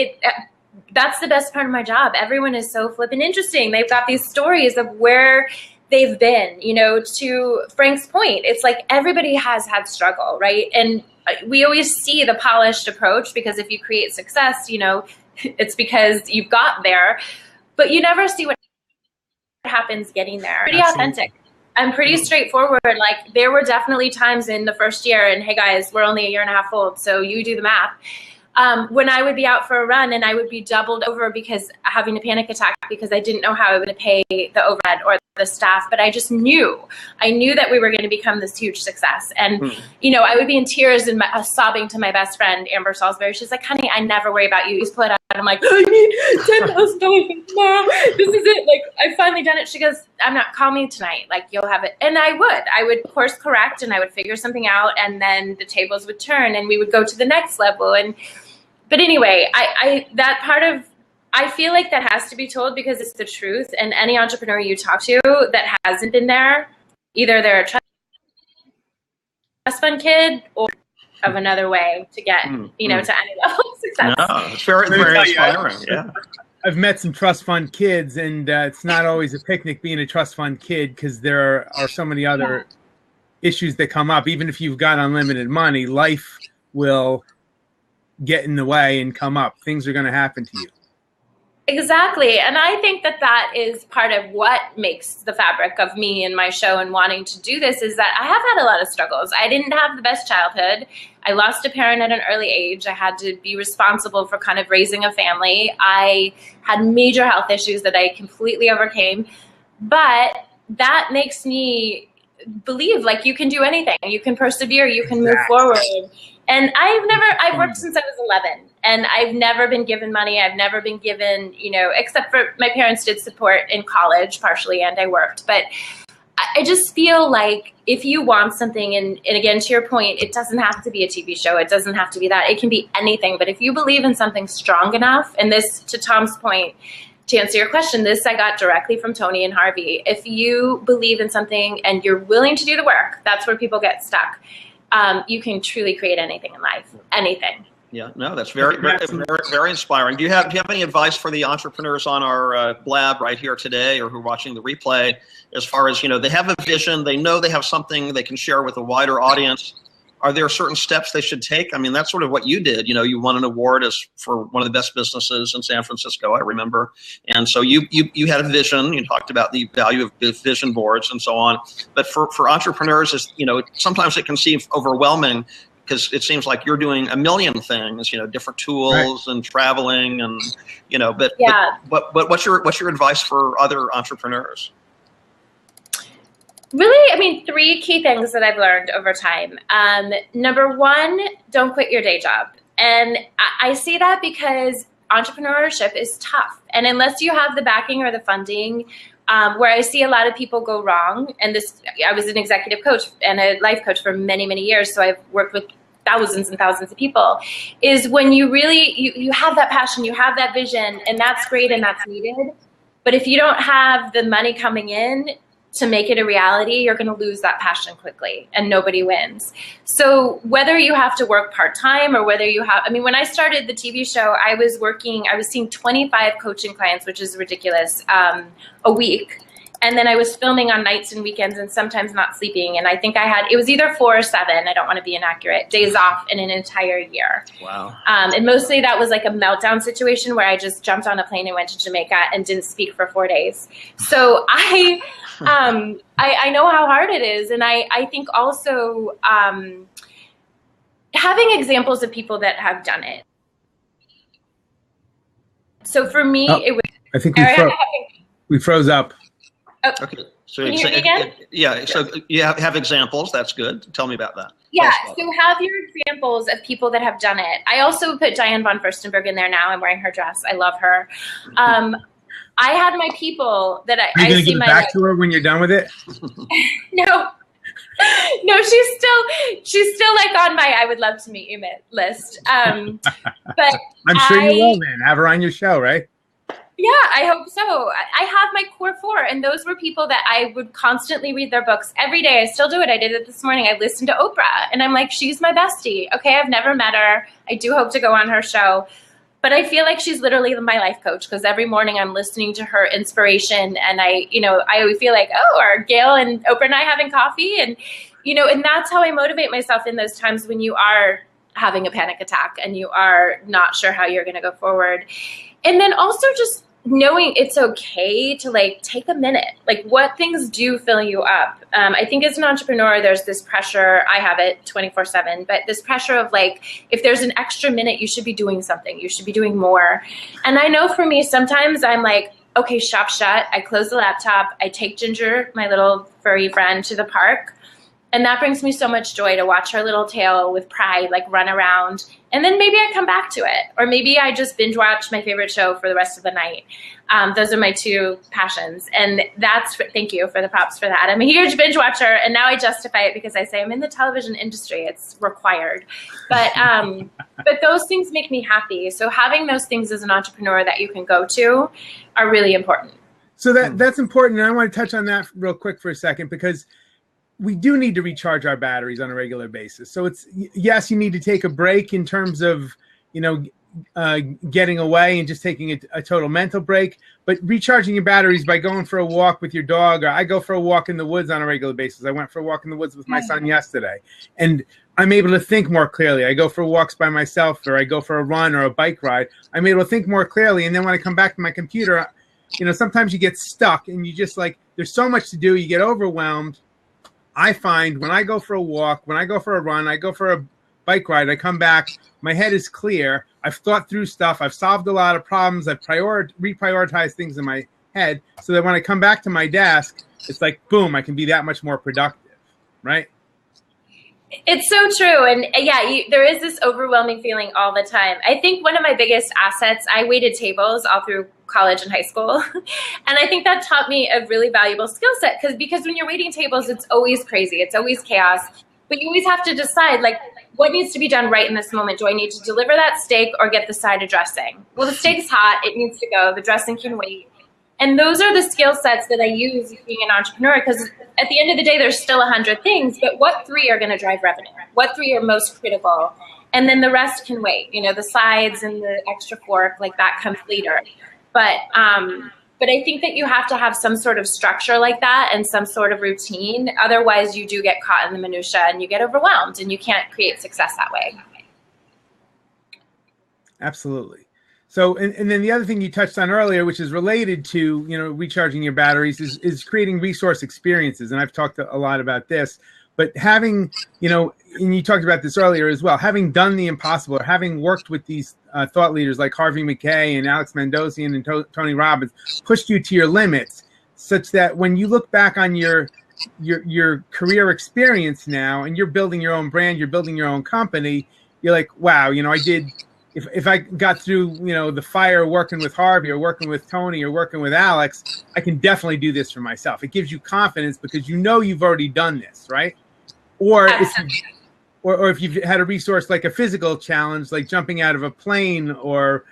[SPEAKER 3] that's the best part of my job. Everyone is so flippin' interesting. They've got these stories of where they've been, to Frank's point. It's like everybody has had struggle, right? And we always see the polished approach because if you create success, it's because you've got there, but you never see what happens geting there. Pretty authentic. I'm pretty straightforward. Like there were definitely times in the first year, and hey guys, we're only a year and a half old, so you do the math. When I would be out for a run and I would be doubled over because having a panic attack because I didn't know how I would pay the overhead or the staff, but I just knew. I knew that we were going to become this huge success. And, I would be in tears and sobbing to my best friend, Amber Salisbury. She's like, honey, I never worry about you. You just pull it out. And I'm like, I need $10,000 tomorrow. This is it. Like, I've finally done it. She goes, call me tonight. Like, you'll have it. And I would course correct and I would figure something out, and then the tables would turn and we would go to the next level. But anyway, I feel like that has to be told because it's the truth. And any entrepreneur you talk to that hasn't been there, either they're a trust fund kid or of another way to get, to any level of success.
[SPEAKER 2] No, it's very, very inspiring. Yeah.
[SPEAKER 1] I've met some trust fund kids, and it's not always a picnic being a trust fund kid because there are so many other issues that come up. Even if you've got unlimited money, life will get in the way and come up. Things are going to happen to you.
[SPEAKER 3] Exactly. And I think that is part of what makes the fabric of me and my show and wanting to do this is that I have had a lot of struggles. I didn't have the best childhood. I lost a parent at an early age. I had to be responsible for kind of raising a family. I had major health issues that I completely overcame. But that makes me believe like you can do anything. You can persevere. You can move forward. And I've worked since I was 11, and I've never been given money. I've never been given, except for my parents did support in college partially, and I worked. But I just feel like if you want something, and again, to your point, it doesn't have to be a TV show. It doesn't have to be that. It can be anything. But if you believe in something strong enough, and this, to Tom's point, to answer your question, this I got directly from Tony and Harvey. If you believe in something and you're willing to do the work, that's where people get stuck. You can truly create anything in life, anything.
[SPEAKER 2] Yeah, no, that's very, very, very, very inspiring. Do you have any advice for the entrepreneurs on our blab right here today, or who are watching the replay, as far as they have a vision, they know they have something they can share with a wider audience? Are there certain steps they should take? I mean, that's sort of what you did. You won an award for one of the best businesses in San Francisco, I remember. And so you had a vision. You talked about the value of vision boards and so on. But for entrepreneurs, sometimes it can seem overwhelming because it seems like you're doing a million things, different tools and traveling and, but what's your advice for other entrepreneurs?
[SPEAKER 3] Really, 3 key things that I've learned over time. Number 1, don't quit your day job. And I see that because entrepreneurship is tough. And unless you have the backing or the funding, where I see a lot of people go wrong, and I was an executive coach and a life coach for many, many years. So I've worked with thousands and thousands of people, is when you really, you have that passion, you have that vision, and that's great and that's needed. But if you don't have the money coming in to make it a reality, you're going to lose that passion quickly and nobody wins. So whether you have to work part-time or whether you have, I mean, when I started the TV show, I was seeing 25 coaching clients, which is ridiculous, a week. And then I was filming on nights and weekends and sometimes not sleeping. And I think it was either 4 or 7, I don't want to be inaccurate, days off in an entire year.
[SPEAKER 2] Wow.
[SPEAKER 3] And mostly that was like a meltdown situation where I just jumped on a plane and went to Jamaica and didn't speak for 4 days. So I know how hard it is. And I think also having examples of people that have done it. So for me, it was.
[SPEAKER 1] I think we froze up.
[SPEAKER 3] Oh,
[SPEAKER 2] Okay. So
[SPEAKER 3] can you hear me again?
[SPEAKER 2] Yeah. So you have examples. That's good. Tell me about that.
[SPEAKER 3] Yeah. So have your examples of people that have done it. I also put Diane von Furstenberg in there now. I'm wearing her dress. I love her. I had my people that
[SPEAKER 1] Are you going to give it back to her when you're done with it?
[SPEAKER 3] No, she's still like on my I would love to meet you list. But
[SPEAKER 1] I'm sure you will then. Have her on your show, right?
[SPEAKER 3] Yeah, I hope so. I have my core 4, and those were people that I would constantly read their books every day. I still do it. I did it this morning. I listened to Oprah, and I'm like, she's my bestie. Okay, I've never met her. I do hope to go on her show. But I feel like she's literally my life coach, because every morning I'm listening to her inspiration, and I always feel like, oh, are Gail and Oprah and I having coffee? And, and that's how I motivate myself in those times when you are having a panic attack and you are not sure how you're going to go forward. And then also just knowing it's okay to take a minute, what things do fill you up. I think as an entrepreneur, there's this pressure, I have it 24/7, but this pressure of if there's an extra minute, you should be doing something, you should be doing more. And I know for me, sometimes I'm like, okay, shop shut. I close the laptop. I take Ginger, my little furry friend, to the park. And that brings me so much joy to watch her little tail with pride, run around. And then maybe I come back to it. Or maybe I just binge watch my favorite show for the rest of the night. Those are my 2 passions. And thank you for the props for that. I'm a huge binge watcher, and now I justify it because I say I'm in the television industry. It's required. But those things make me happy. So having those things as an entrepreneur that you can go to are really important.
[SPEAKER 1] So that's important. And I want to touch on that real quick for a second, because we do need to recharge our batteries on a regular basis. So yes, you need to take a break in terms of, getting away and just taking a total mental break, but recharging your batteries by going for a walk with your dog. Or I go for a walk in the woods on a regular basis. I went for a walk in the woods with my son yesterday, and I'm able to think more clearly. I go for walks by myself, or I go for a run or a bike ride. I'm able to think more clearly. And then when I come back to my computer, sometimes you get stuck and you just there's so much to do. You get overwhelmed. I find when I go for a walk, when I go for a run, I go for a bike ride, I come back, my head is clear. I've thought through stuff. I've solved a lot of problems. I've reprioritized things in my head so that when I come back to my desk, it's boom, I can be that much more productive, right?
[SPEAKER 3] It's so true. And there is this overwhelming feeling all the time. I think one of my biggest assets, I waited tables all through college and high school. And I think that taught me a really valuable skill set, because when you're waiting tables, it's always crazy. It's always chaos. But you always have to decide, what needs to be done right in this moment? Do I need to deliver that steak or get the side of dressing? Well, the steak's hot. It needs to go. The dressing can wait. And those are the skill sets that I use being an entrepreneur, because at the end of the day, there's still 100 things, but what 3 are going to drive revenue? What 3 are most critical? And then the rest can wait. The sides and the extra fork, that comes later. But I think that you have to have some sort of structure like that and some sort of routine. Otherwise, you do get caught in the minutia and you get overwhelmed, and you can't create success that way.
[SPEAKER 1] Absolutely. So, and then the other thing you touched on earlier, which is related to, recharging your batteries, is creating resource experiences. And I've talked a lot about this, but having, and you talked about this earlier as well, having done the impossible, or having worked with these thought leaders like Harvey McKay and Alex Mandossian and Tony Robbins, pushed you to your limits, such that when you look back on your career experience now, and you're building your own brand, you're building your own company, you're like, wow, I did. If I got through, the fire working with Harvey or working with Tony or working with Alex, I can definitely do this for myself. It gives you confidence because you've already done this, right? Or or if you've had a resource like a physical challenge, like jumping out of a plane, or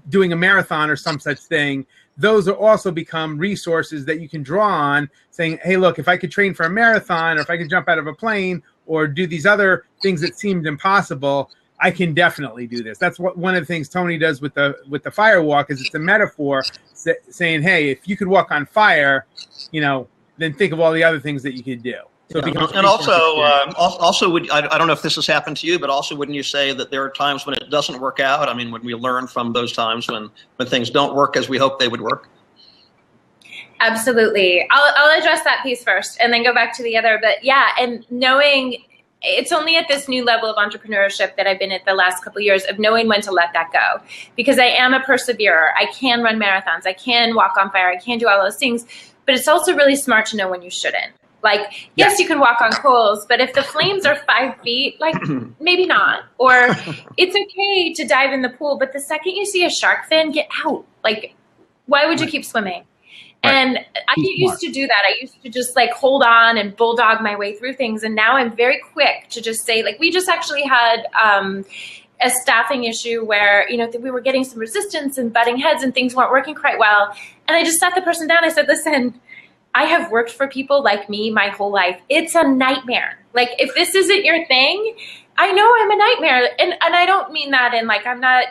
[SPEAKER 1] doing a marathon or some such thing, those are also become resources that you can draw on, saying, hey, look, if I could train for a marathon, or if I could jump out of a plane, or do these other things that seemed impossible, I can definitely do this. That's what one of the things Tony does with the fire walk, is it's a metaphor saying, hey, if you could walk on fire, then think of all the other things that you could do. So
[SPEAKER 2] and also, I don't know if this has happened to you, but also wouldn't you say that there are times when it doesn't work out? I mean, when we learn from those times when things don't work as we hope they would work?
[SPEAKER 3] Absolutely. I'll address that piece first and then go back to the other. But yeah, and knowing it's only at this new level of entrepreneurship that I've been at the last couple of years of knowing when to let that go, because I am a perseverer. I can run marathons. I can walk on fire. I can do all those things. But it's also really smart to know when you shouldn't. Like, yes, you can walk on coals, but if the flames are 5 feet, like maybe not. Or it's okay to dive in the pool, but the second you see a shark fin, get out. Like, why would you keep swimming? And I used to do that. I used to just like hold on and bulldog my way through things. And now I'm very quick to just say, like, we just actually had a staffing issue where, we were getting some resistance and butting heads and things weren't working quite well. And I just sat the person down. I said, listen, I have worked for people like me my whole life. It's a nightmare. Like, if this isn't your thing, I know I'm a nightmare. And I don't mean that in like, I'm not,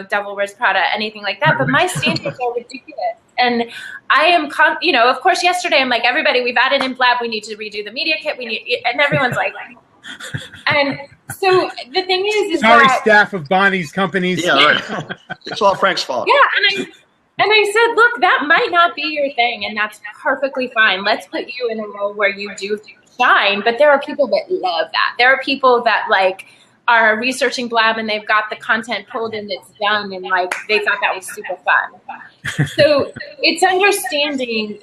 [SPEAKER 3] Devil Wears Prada, anything like that, but my standards are ridiculous. And I am, of course, yesterday I'm like, everybody, we've added in Blab, we need to redo the media kit. And everyone's like, and so the thing is
[SPEAKER 1] sorry,
[SPEAKER 3] that
[SPEAKER 1] staff of Bonnie's companies.
[SPEAKER 2] Yeah, right. It's all Frank's fault.
[SPEAKER 3] Yeah, and I said, look, that might not be your thing, and that's perfectly fine. Let's put you in a role where you do shine. But there are people that love that. There are people that like are researching Blab and they've got the content pulled and it's done, and like they thought that was super fun. So it's understanding,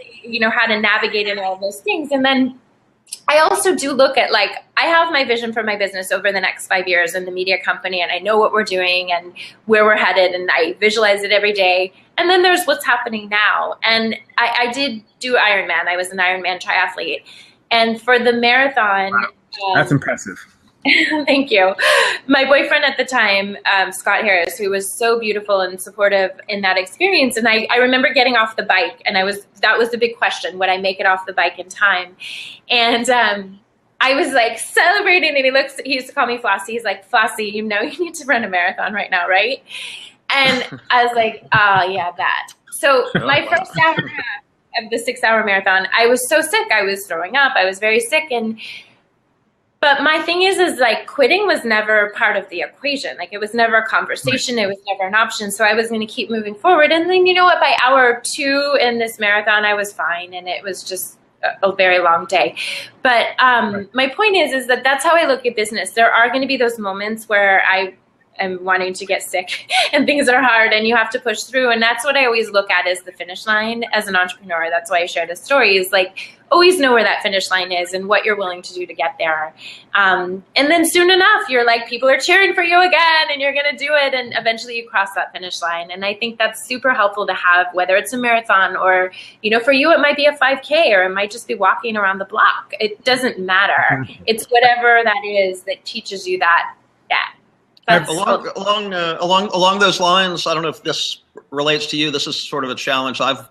[SPEAKER 3] how to navigate in all those things. And then I also do look at, like, I have my vision for my business over the next 5 years in the media company, and I know what we're doing and where we're headed, and I visualize it every day. And then there's what's happening now. And I did do Ironman. I was an Ironman triathlete. And for the marathon.
[SPEAKER 1] That's impressive.
[SPEAKER 3] Thank you. My boyfriend at the time, Scott Harris, who was so beautiful and supportive in that experience. And I remember getting off the bike, and that was the big question: would I make it off the bike in time? And I was like celebrating, and he used to call me Flossie. He's like, Flossie, you need to run a marathon right now, right? And I was like, oh yeah, that. So my first hour and a half of the 6-hour marathon, I was so sick. I was throwing up. I was very sick. But my thing is like, quitting was never part of the equation. Like, it was never a conversation. It was never an option. So I was going to keep moving forward. And then, you know what, by hour 2 in this marathon, I was fine. And it was just a very long day. But my point is that that's how I look at business. There are going to be those moments where I am wanting to get sick and things are hard and you have to push through. And that's what I always look at as the finish line as an entrepreneur. That's why I share this story, is like, always know where that finish line is and what you're willing to do to get there. And then soon enough, you're like, people are cheering for you again and you're going to do it. And eventually you cross that finish line. And I think that's super helpful to have, whether it's a marathon or, for you, it might be a 5K or it might just be walking around the block. It doesn't matter. It's whatever that is that teaches you that.
[SPEAKER 2] Along those lines, I don't know if this relates to you. This is sort of a challenge I've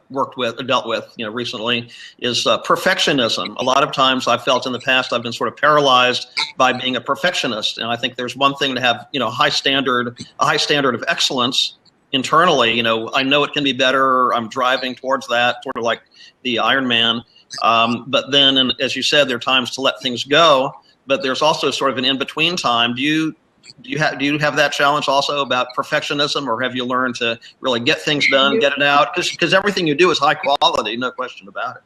[SPEAKER 2] dealt with, recently, is perfectionism. A lot of times I've felt in the past I've been sort of paralyzed by being a perfectionist, and I think there's one thing to have, a high standard of excellence internally. I know it can be better. I'm driving towards that, sort of like the Ironman. But then, and as you said, there are times to let things go. But there's also sort of an in-between time. Do you have that challenge also about perfectionism, or have you learned to really get things done, get it out? Because everything you do is high quality, no question about it.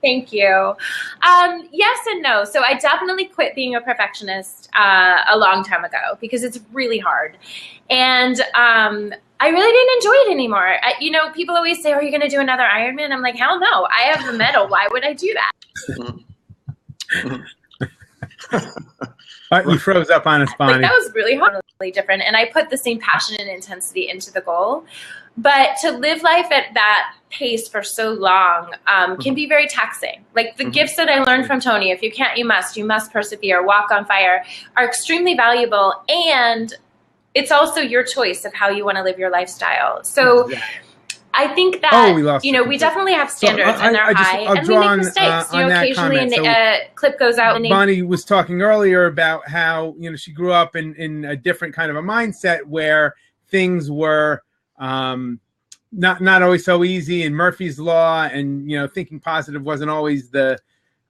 [SPEAKER 3] Thank you. Yes and no. So I definitely quit being a perfectionist a long time ago because it's really hard. And I really didn't enjoy it anymore. People always say, are you going to do another Ironman? I'm like, hell no. I have the medal. Why would I do that?
[SPEAKER 1] You froze up on us, Bonnie.
[SPEAKER 3] Like, that was really hard. different. And I put the same passion and intensity into the goal. But to live life at that pace for so long can be very taxing. Like the gifts that I learned from Tony, if you can't, you must persevere, walk on fire, are extremely valuable. And it's also your choice of how you want to live your lifestyle. So I think that, we definitely have standards and they're high, and we make mistakes. Occasionally a clip goes out. And
[SPEAKER 1] Bonnie was talking earlier about how, she grew up in a different kind of a mindset where things were not always so easy, and Murphy's Law and, thinking positive wasn't always the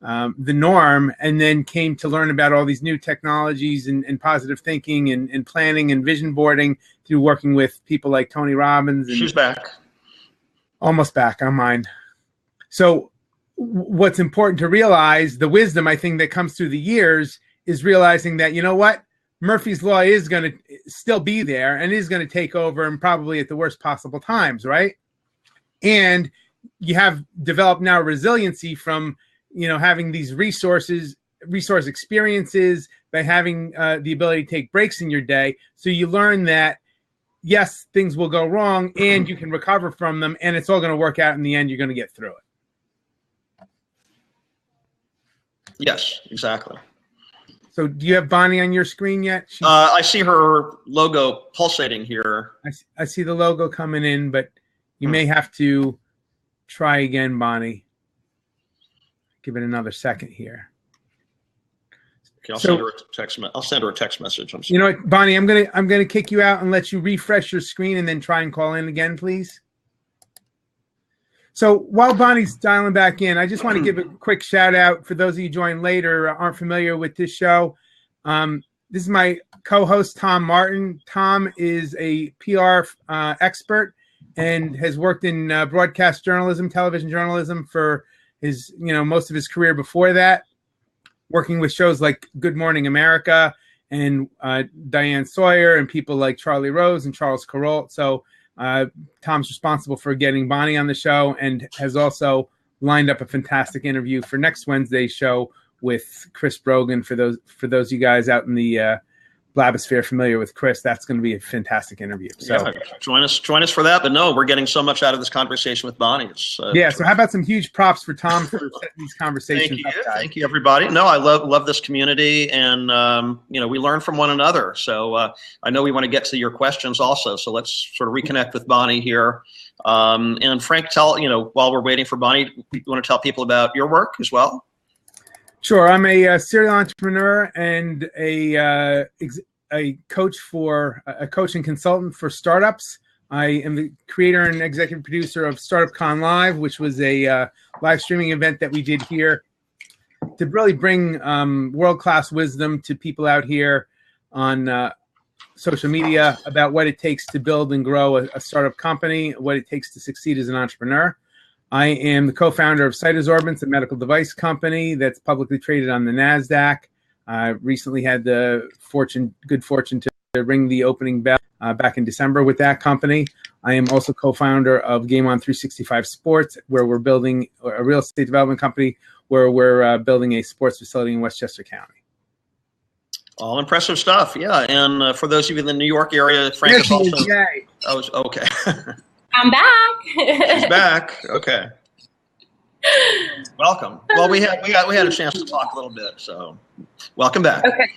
[SPEAKER 1] norm, and then came to learn about all these new technologies and positive thinking and planning and vision boarding through working with people like Tony Robbins.
[SPEAKER 2] She's back.
[SPEAKER 1] Almost back on mine. So what's important to realize, the wisdom I think that comes through the years, is realizing that, Murphy's Law is going to still be there and is going to take over, and probably at the worst possible times, right? And you have developed now resiliency from, having these resource experiences, by having the ability to take breaks in your day. So you learn that, yes, things will go wrong and you can recover from them, and it's all going to work out in the end. You're going to get through it.
[SPEAKER 2] Yes, exactly.
[SPEAKER 1] So do you have Bonnie on your screen yet?
[SPEAKER 2] I see her logo pulsating here.
[SPEAKER 1] I see the logo coming in, but you may have to try again, Bonnie. Give it another second here.
[SPEAKER 2] Okay, I'll send her a text message.
[SPEAKER 1] You know what, Bonnie, I'm gonna kick you out and let you refresh your screen and then try and call in again, please. So while Bonnie's dialing back in, I just want to give a quick shout out for those of you joining later aren't familiar with this show. This is my co-host, Tom Martin. Tom is a PR expert and has worked in broadcast journalism, television journalism for his, most of his career before that, working with shows like Good Morning America and Diane Sawyer and people like Charlie Rose and Charles Carroll. So Tom's responsible for getting Bonnie on the show and has also lined up a fantastic interview for next Wednesday's show with Chris Brogan. For those of you guys out in the Blabosphere familiar with Chris, that's going to be a fantastic interview. So
[SPEAKER 2] yeah, join us for that. But no, we're getting so much out of this conversation with Bonnie. It's,
[SPEAKER 1] so how about some huge props for Tom for setting these conversations up, guys?
[SPEAKER 2] Thank you, everybody. No, I love this community, and we learn from one another. So I know we want to get to your questions also. So let's sort of reconnect with Bonnie here. And Frank, while we're waiting for Bonnie, you want to tell people about your work as well?
[SPEAKER 1] Sure. I'm a serial entrepreneur and a coach and consultant for startups. I am the creator and executive producer of Startup Con Live, which was a live streaming event that we did here to really bring world-class wisdom to people out here on social media about what it takes to build and grow a startup company, what it takes to succeed as an entrepreneur. I am the co-founder of Cytosorbents, a medical device company that's publicly traded on the NASDAQ. I recently had the good fortune to ring the opening bell back in December with that company. I am also co-founder of Game On 365 Sports, where we're building a real estate development company where we're building a sports facility in Westchester County.
[SPEAKER 2] All impressive stuff, yeah. And for those of you in the New York area, Frank is also. Oh, okay.
[SPEAKER 3] I'm back.
[SPEAKER 2] She's back. Okay. Welcome. Well, we had a chance to talk a little bit, so welcome back.
[SPEAKER 3] Okay.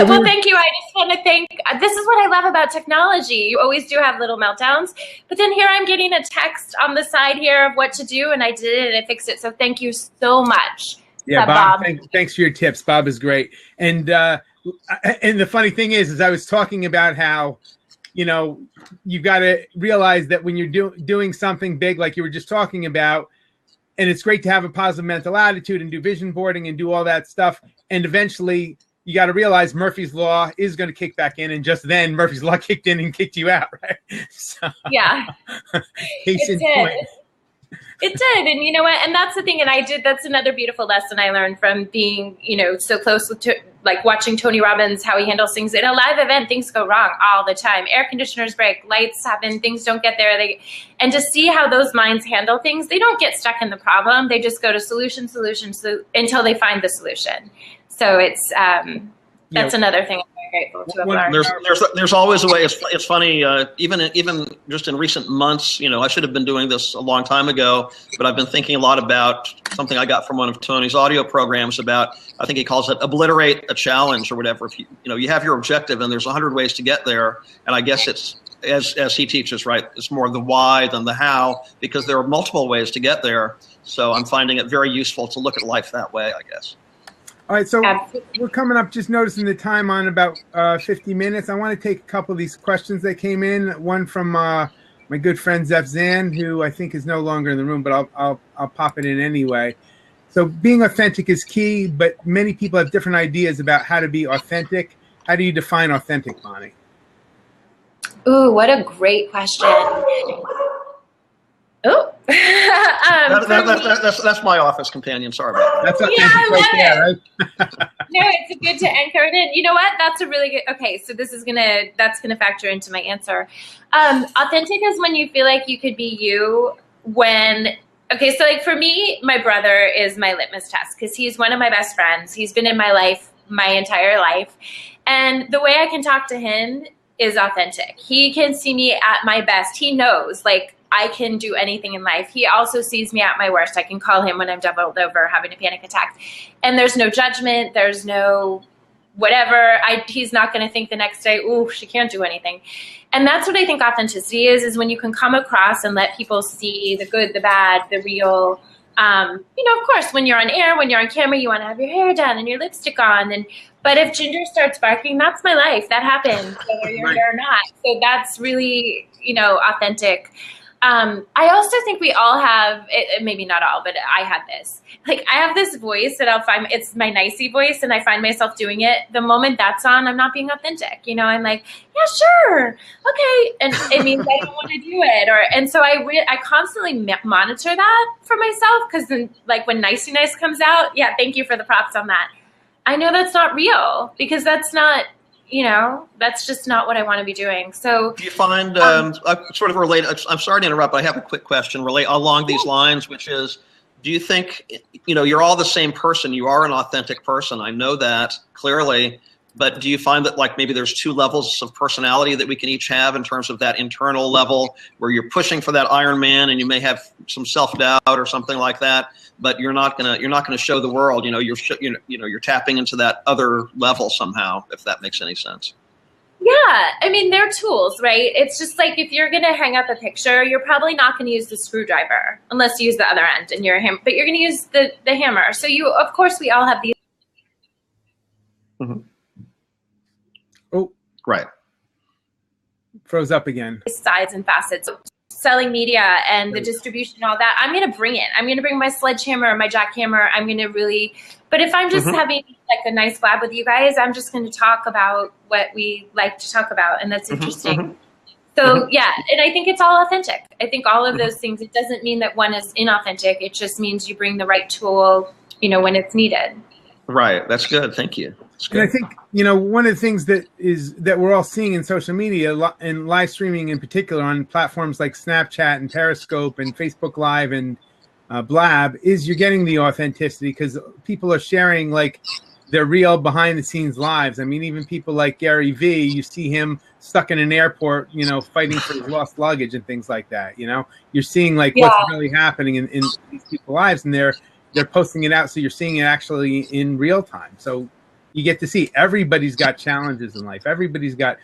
[SPEAKER 3] Well, thank you. I just want to thank. This is what I love about technology. You always do have little meltdowns, but then here I'm getting a text on the side here of what to do, and I did it and I fixed it. So thank you so much.
[SPEAKER 1] Yeah, Bob. Thanks for your tips. Bob is great. And the funny thing is I was talking about how, you've got to realize that when you're doing something big, like you were just talking about, and it's great to have a positive mental attitude and do vision boarding and do all that stuff. And eventually you got to realize Murphy's Law is going to kick back in. And just then Murphy's Law kicked in and kicked you out, right? So,
[SPEAKER 3] yeah.
[SPEAKER 1] Case in point.
[SPEAKER 3] It did. And you know what? And that's the thing. And that's another beautiful lesson I learned from being, so close with, like watching Tony Robbins, how he handles things. In a live event, things go wrong all the time. Air conditioners break, lights happen, things don't get there. And to see how those minds handle things, they don't get stuck in the problem. They just go to solution, until they find the solution. So it's That's another thing I'm very grateful to have learned.
[SPEAKER 2] There's always a way. It's funny. Even just in recent months, I should have been doing this a long time ago, but I've been thinking a lot about something I got from one of Tony's audio programs about. I think he calls it obliterate a challenge or whatever. If you have your objective and there's 100 ways to get there, and I guess it's as he teaches, right? It's more the why than the how, because there are multiple ways to get there. So I'm finding it very useful to look at life that way, I guess.
[SPEAKER 1] All right, so we're coming up, just noticing the time on about 50 minutes. I want to take a couple of these questions that came in. One from my good friend Zeph Zan, who I think is no longer in the room, but I'll pop it in anyway. So being authentic is key, but many people have different ideas about how to be authentic. How do you define authentic, Bonnie?
[SPEAKER 3] Ooh, what a great question. Oh,
[SPEAKER 2] that's my office companion. Sorry about that.
[SPEAKER 1] That's okay. Right?
[SPEAKER 3] No, it's good to anchor it in. You know what? That's a really good. Okay, so that's gonna factor into my answer. Authentic is when you feel like you could be you when. Okay, so like for me, my brother is my litmus test because he's one of my best friends. He's been in my life my entire life, and the way I can talk to him is authentic. He can see me at my best. He knows, like, I can do anything in life. He also sees me at my worst. I can call him when I'm doubled over having a panic attack. And there's no judgment. There's no whatever. He's not going to think the next day, ooh, she can't do anything. And that's what I think authenticity is when you can come across and let people see the good, the bad, the real. Of course, when you're on air, when you're on camera, you want to have your hair done and your lipstick on. But if Ginger starts barking, that's my life. That happens, whether you're here or not. So that's really, authentic. I also think we all have, maybe not all, but I had this. Like, I have this voice that it's my nicey voice, and I find myself doing it. The moment that's on, I'm not being authentic. I'm like, yeah, sure, okay. And it means I don't want to do it. And so I constantly monitor that for myself, because then, like, when nicey nice comes out, yeah, thank you for the props on that. I know that's not real, because that's not, that's just not what I want to be doing. So
[SPEAKER 2] do you find, sort of related, I'm sorry to interrupt, but I have a quick question along these lines, which is, do you think, you're all the same person, you are an authentic person, I know that clearly, but do you find that, like, maybe there's two levels of personality that we can each have in terms of that internal level where you're pushing for that Iron Man and you may have some self-doubt or something like that, but you're not gonna show the world, you're tapping into that other level somehow, if that makes any sense.
[SPEAKER 3] Yeah, I mean, they're tools, right? It's just like if you're going to hang up a picture, you're probably not going to use the screwdriver unless you use the other end and but you're going to use the hammer. So of course, we all have these.
[SPEAKER 2] Mm-hmm.
[SPEAKER 1] Oh,
[SPEAKER 2] right.
[SPEAKER 1] Froze up again.
[SPEAKER 3] Sides and facets. Selling media and the distribution, all that. I'm going to bring it. I'm going to bring my sledgehammer, my jackhammer. I'm going to really, but if I'm just having like a nice blab with you guys, I'm just going to talk about what we like to talk about. And that's interesting. So yeah, and I think it's all authentic. I think all of those things, it doesn't mean that one is inauthentic. It just means you bring the right tool, when it's needed.
[SPEAKER 2] Right. That's good. Thank you.
[SPEAKER 1] And I think, one of the things that we're all seeing in social media and live streaming in particular on platforms like Snapchat and Periscope and Facebook Live and Blab is you're getting the authenticity because people are sharing like their real behind the scenes lives. I mean, even people like Gary Vee, you see him stuck in an airport, fighting for his lost luggage and things like that. You're seeing like what's really happening in these people's lives, and they're posting it out. So you're seeing it actually in real time. So you get to see everybody's got challenges in life. Everybody's got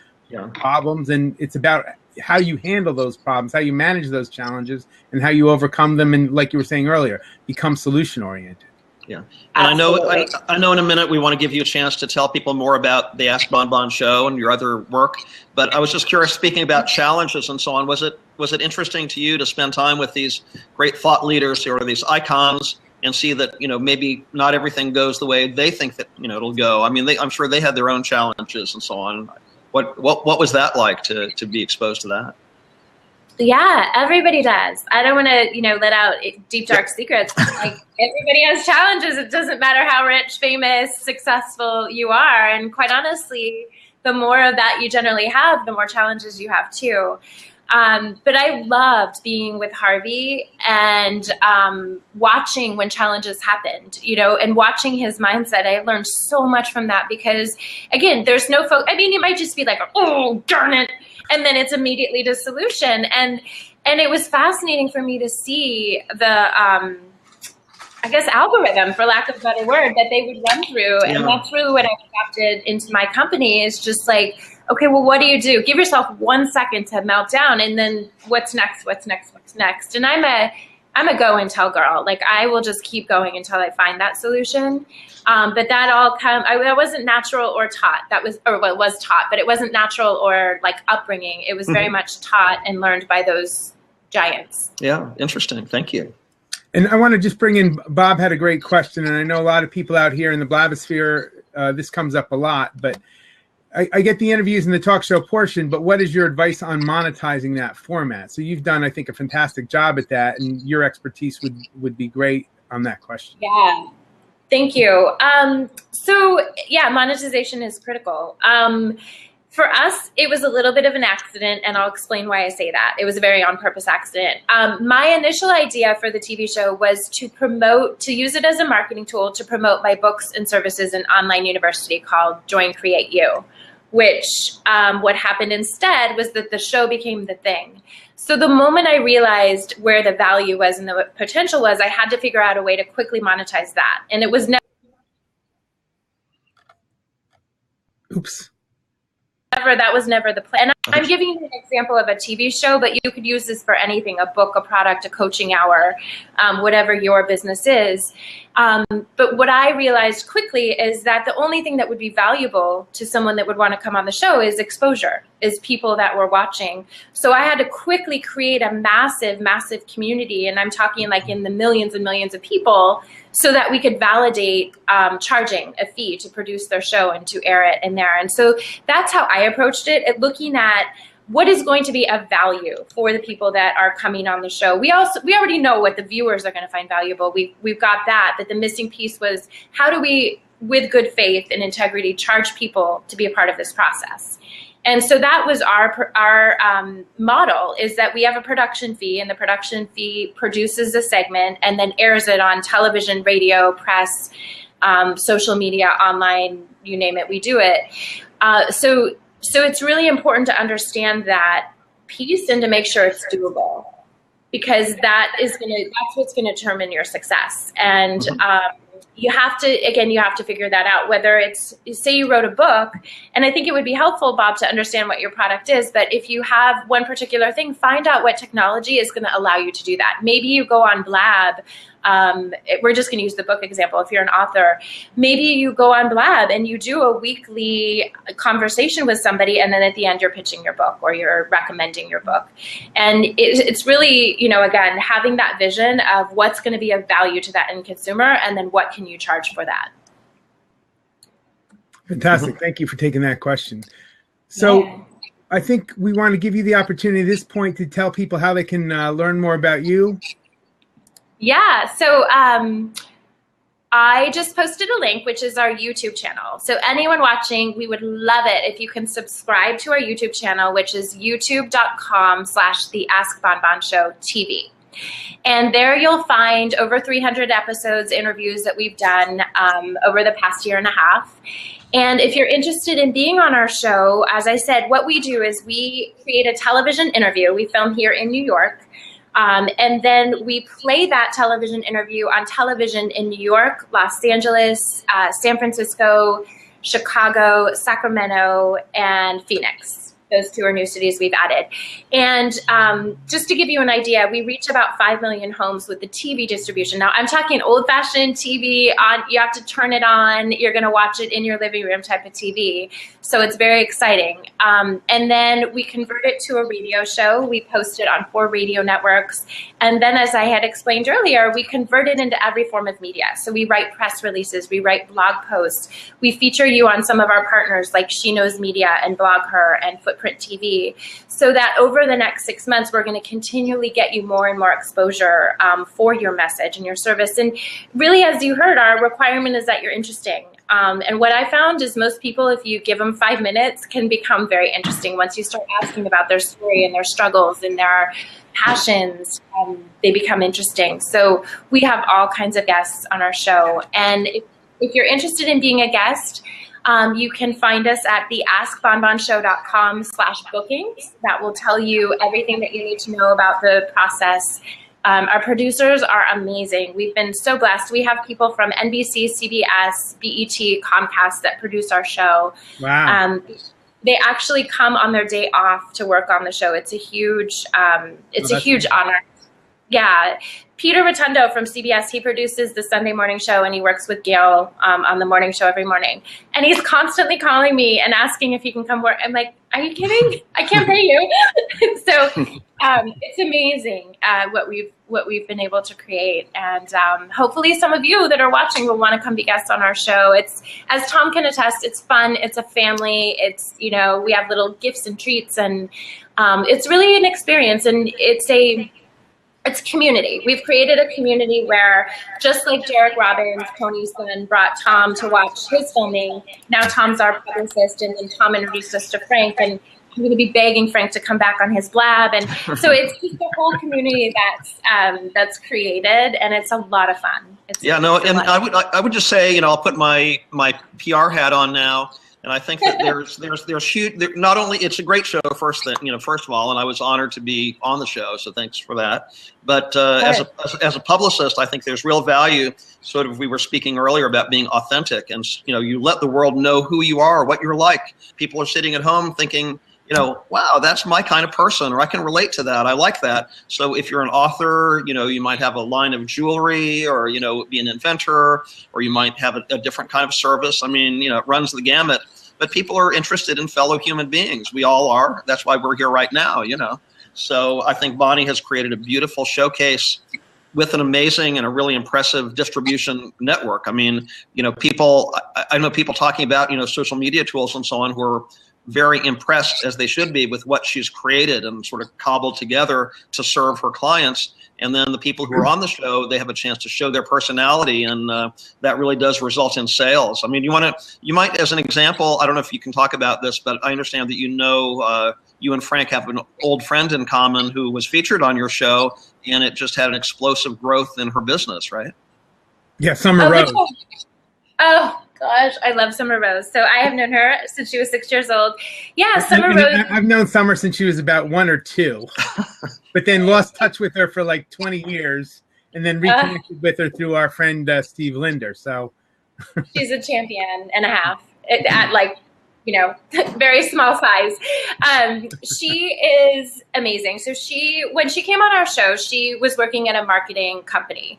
[SPEAKER 1] problems, and it's about how you handle those problems, how you manage those challenges, and how you overcome them. And like you were saying earlier, become solution oriented.
[SPEAKER 2] Yeah, and I know in a minute we want to give you a chance to tell people more about the Ask Bon Bon show and your other work. But I was just curious, speaking about challenges and so on, was it interesting to you to spend time with these great thought leaders or these icons and see that maybe not everything goes the way they think that it'll go? I mean, I'm sure they had their own challenges and so on. What was that like to be exposed to that?
[SPEAKER 3] Yeah, everybody does. I don't want to, let out deep, dark secrets. Like, everybody has challenges. It doesn't matter how rich, famous, successful you are. And quite honestly, the more of that you generally have, the more challenges you have too. But I loved being with Harvey and watching when challenges happened, and watching his mindset. I learned so much from that because, again, there's no it might just be like, oh, darn it. And then it's immediately the solution. And it was fascinating for me to see the, algorithm, for lack of a better word, that they would run through. Yeah. And that's really what I adopted into my company, is just like, okay, well, what do you do? Give yourself 1 second to melt down, and then what's next? And I'm a go and tell girl. Like, I will just keep going until I find that solution. But that all that wasn't natural or taught. It was taught, but it wasn't natural or like upbringing. It was very much taught and learned by those giants.
[SPEAKER 2] Yeah, interesting. Thank you.
[SPEAKER 1] And I want to just bring in, Bob had a great question, and I know a lot of people out here in the Blabosphere, this comes up a lot, but I get the interviews and the talk show portion, but what is your advice on monetizing that format? So you've done, I think, a fantastic job at that, and your expertise would be great on that question.
[SPEAKER 3] Yeah, thank you. Monetization is critical. For us, it was a little bit of an accident, and I'll explain why I say that. It was a very on-purpose accident. My initial idea for the TV show was to use it as a marketing tool to promote my books and services in online university called Join Create You, which what happened instead was that the show became the thing. So the moment I realized where the value was and the potential was, I had to figure out a way to quickly monetize that. And it was that was never the plan. And I'm giving you an example of a TV show, but you could use this for anything: a book, a product, a coaching hour, whatever your business is. But what I realized quickly is that the only thing that would be valuable to someone that would want to come on the show is exposure, is people that were watching. So I had to quickly create a massive, massive community, and I'm talking like in the millions and millions of people, so that we could validate charging a fee to produce their show and to air it in there. And so that's how I approached it, at looking at what is going to be of value for the people that are coming on the show. We already know what the viewers are going to find valuable. We've got that, but the missing piece was, how do we, with good faith and integrity, charge people to be a part of this process? And so that was our model, is that we have a production fee, and the production fee produces a segment and then airs it on television, radio, press, social media, online, you name it, we do it. So it's really important to understand that piece and to make sure it's doable, because that's what's going to determine your success. And you have to figure that out, whether it's, say you wrote a book, and I think it would be helpful, Bob, to understand what your product is, but if you have one particular thing, find out what technology is going to allow you to do that. Maybe you go on Blab. We're just going to use the book example. If you're an author, maybe you go on Blab and you do a weekly conversation with somebody, and then at the end you're pitching your book or you're recommending your book. And it's really, again, having that vision of what's going to be of value to that end consumer, and then what can you charge for that.
[SPEAKER 1] Fantastic. Thank you for taking that question. So yeah. I think we want to give you the opportunity at this point to tell people how they can learn more about you.
[SPEAKER 3] Yeah, so I just posted a link, which is our YouTube channel. So anyone watching, we would love it if you can subscribe to our YouTube channel, which is youtube.com/The Ask Bonbon Show TV. And there you'll find over 300 episodes, interviews that we've done over the past year and a half. And if you're interested in being on our show, as I said, what we do is we create a television interview. We film here in New York. And then we play that television interview on television in New York, Los Angeles, San Francisco, Chicago, Sacramento, and Phoenix. Those two are new cities we've added. And just to give you an idea, we reach about 5 million homes with the TV distribution. Now, I'm talking old-fashioned TV. You have to turn it on. You're going to watch it in your living room type of TV. So it's very exciting. And then we convert it to a radio show. We post it on 4 radio networks. And then, as I had explained earlier, we convert it into every form of media. So we write press releases. We write blog posts. We feature you on some of our partners like She Knows Media and Blog Her and Footprint TV, so that over the next 6 months, we're going to continually get you more and more exposure for your message and your service. And really, as you heard, our requirement is that you're interesting. And what I found is most people, if you give them 5 minutes, can become very interesting. Once you start asking about their story and their struggles and their passions, they become interesting. So we have all kinds of guests on our show. And if you're interested in being a guest, you can find us at the askbonbonshow.com/bookings. That will tell you everything that you need to know about the process. Our producers are amazing. We've been so blessed. We have people from NBC, CBS, BET, Comcast that produce our show.
[SPEAKER 1] Wow.
[SPEAKER 3] They actually come on their day off to work on the show. It's a huge, huge honor. Yeah. Peter Rotundo from CBS, he produces the Sunday morning show, and he works with Gail on the morning show every morning. And he's constantly calling me and asking if he can come work. I'm like, are you kidding? I can't pay you. So it's amazing what we've been able to create. And hopefully some of you that are watching will want to come be guests on our show. It's, as Tom can attest, it's fun. It's a family. It's, we have little gifts and treats, and it's really an experience. And it's community. We've created a community where, just like Derek Robbins, Tony's son, brought Tom to watch his filming, now Tom's our publicist, and then Tom introduced us to Frank, and I'm going to be begging Frank to come back on his blab. And so it's just a whole community that's created, and it's a lot of fun.
[SPEAKER 2] I would just say, I'll put my PR hat on now. And I think that there's huge. Not only it's a great show, first of all, and I was honored to be on the show, so thanks for that. But as a publicist, I think there's real value. Sort of, we were speaking earlier about being authentic, and you let the world know who you are, what you're like. People are sitting at home thinking, wow, that's my kind of person, or I can relate to that. I like that. So if you're an author, you might have a line of jewelry, or, be an inventor, or you might have a different kind of service. I mean, it runs the gamut. But people are interested in fellow human beings. We all are. That's why we're here right now, So I think Bonnie has created a beautiful showcase with an amazing and a really impressive distribution network. I mean, I know people talking about, social media tools and so on, who are very impressed, as they should be, with what she's created and sort of cobbled together to serve her clients. And then the people who are on the show, they have a chance to show their personality, and that really does result in sales. I mean, you might, as an example, I don't know if you can talk about this, but I understand that you and Frank have an old friend in common who was featured on your show, and it just had an explosive growth in her business, right?
[SPEAKER 1] Yeah, Summer Rose.
[SPEAKER 3] Oh, gosh, I love Summer Rose. So I have known her since she was 6 years old. Yeah, Summer Rose.
[SPEAKER 1] I've known Summer since she was about 1 or 2, but then lost touch with her for like 20 years, and then reconnected with her through our friend Steve Linder. So
[SPEAKER 3] she's a champion and a half at very small size. She is amazing. So when she came on our show, she was working at a marketing company,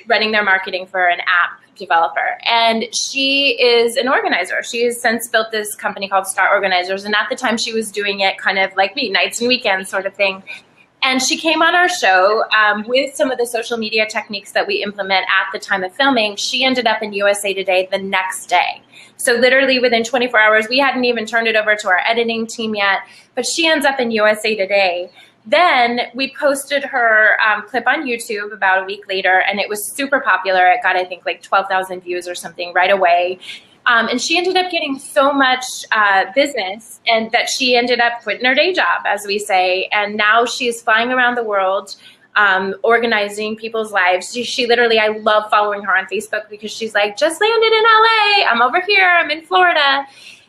[SPEAKER 3] running their marketing for an app developer. And she is an organizer. She has since built this company called Star Organizers. And at the time she was doing it kind of like me, nights and weekends sort of thing. And she came on our show with some of the social media techniques that we implement at the time of filming. She ended up in USA Today the next day. So literally within 24 hours, we hadn't even turned it over to our editing team yet, but she ends up in USA Today. Then we posted her clip on YouTube about a week later, and it was super popular. It got, I think, like 12,000 views or something right away. And she ended up getting so much business, and that she ended up quitting her day job, as we say. And now she's flying around the world, organizing people's lives. She literally, I love following her on Facebook because she's like, just landed in LA. I'm over here. I'm in Florida.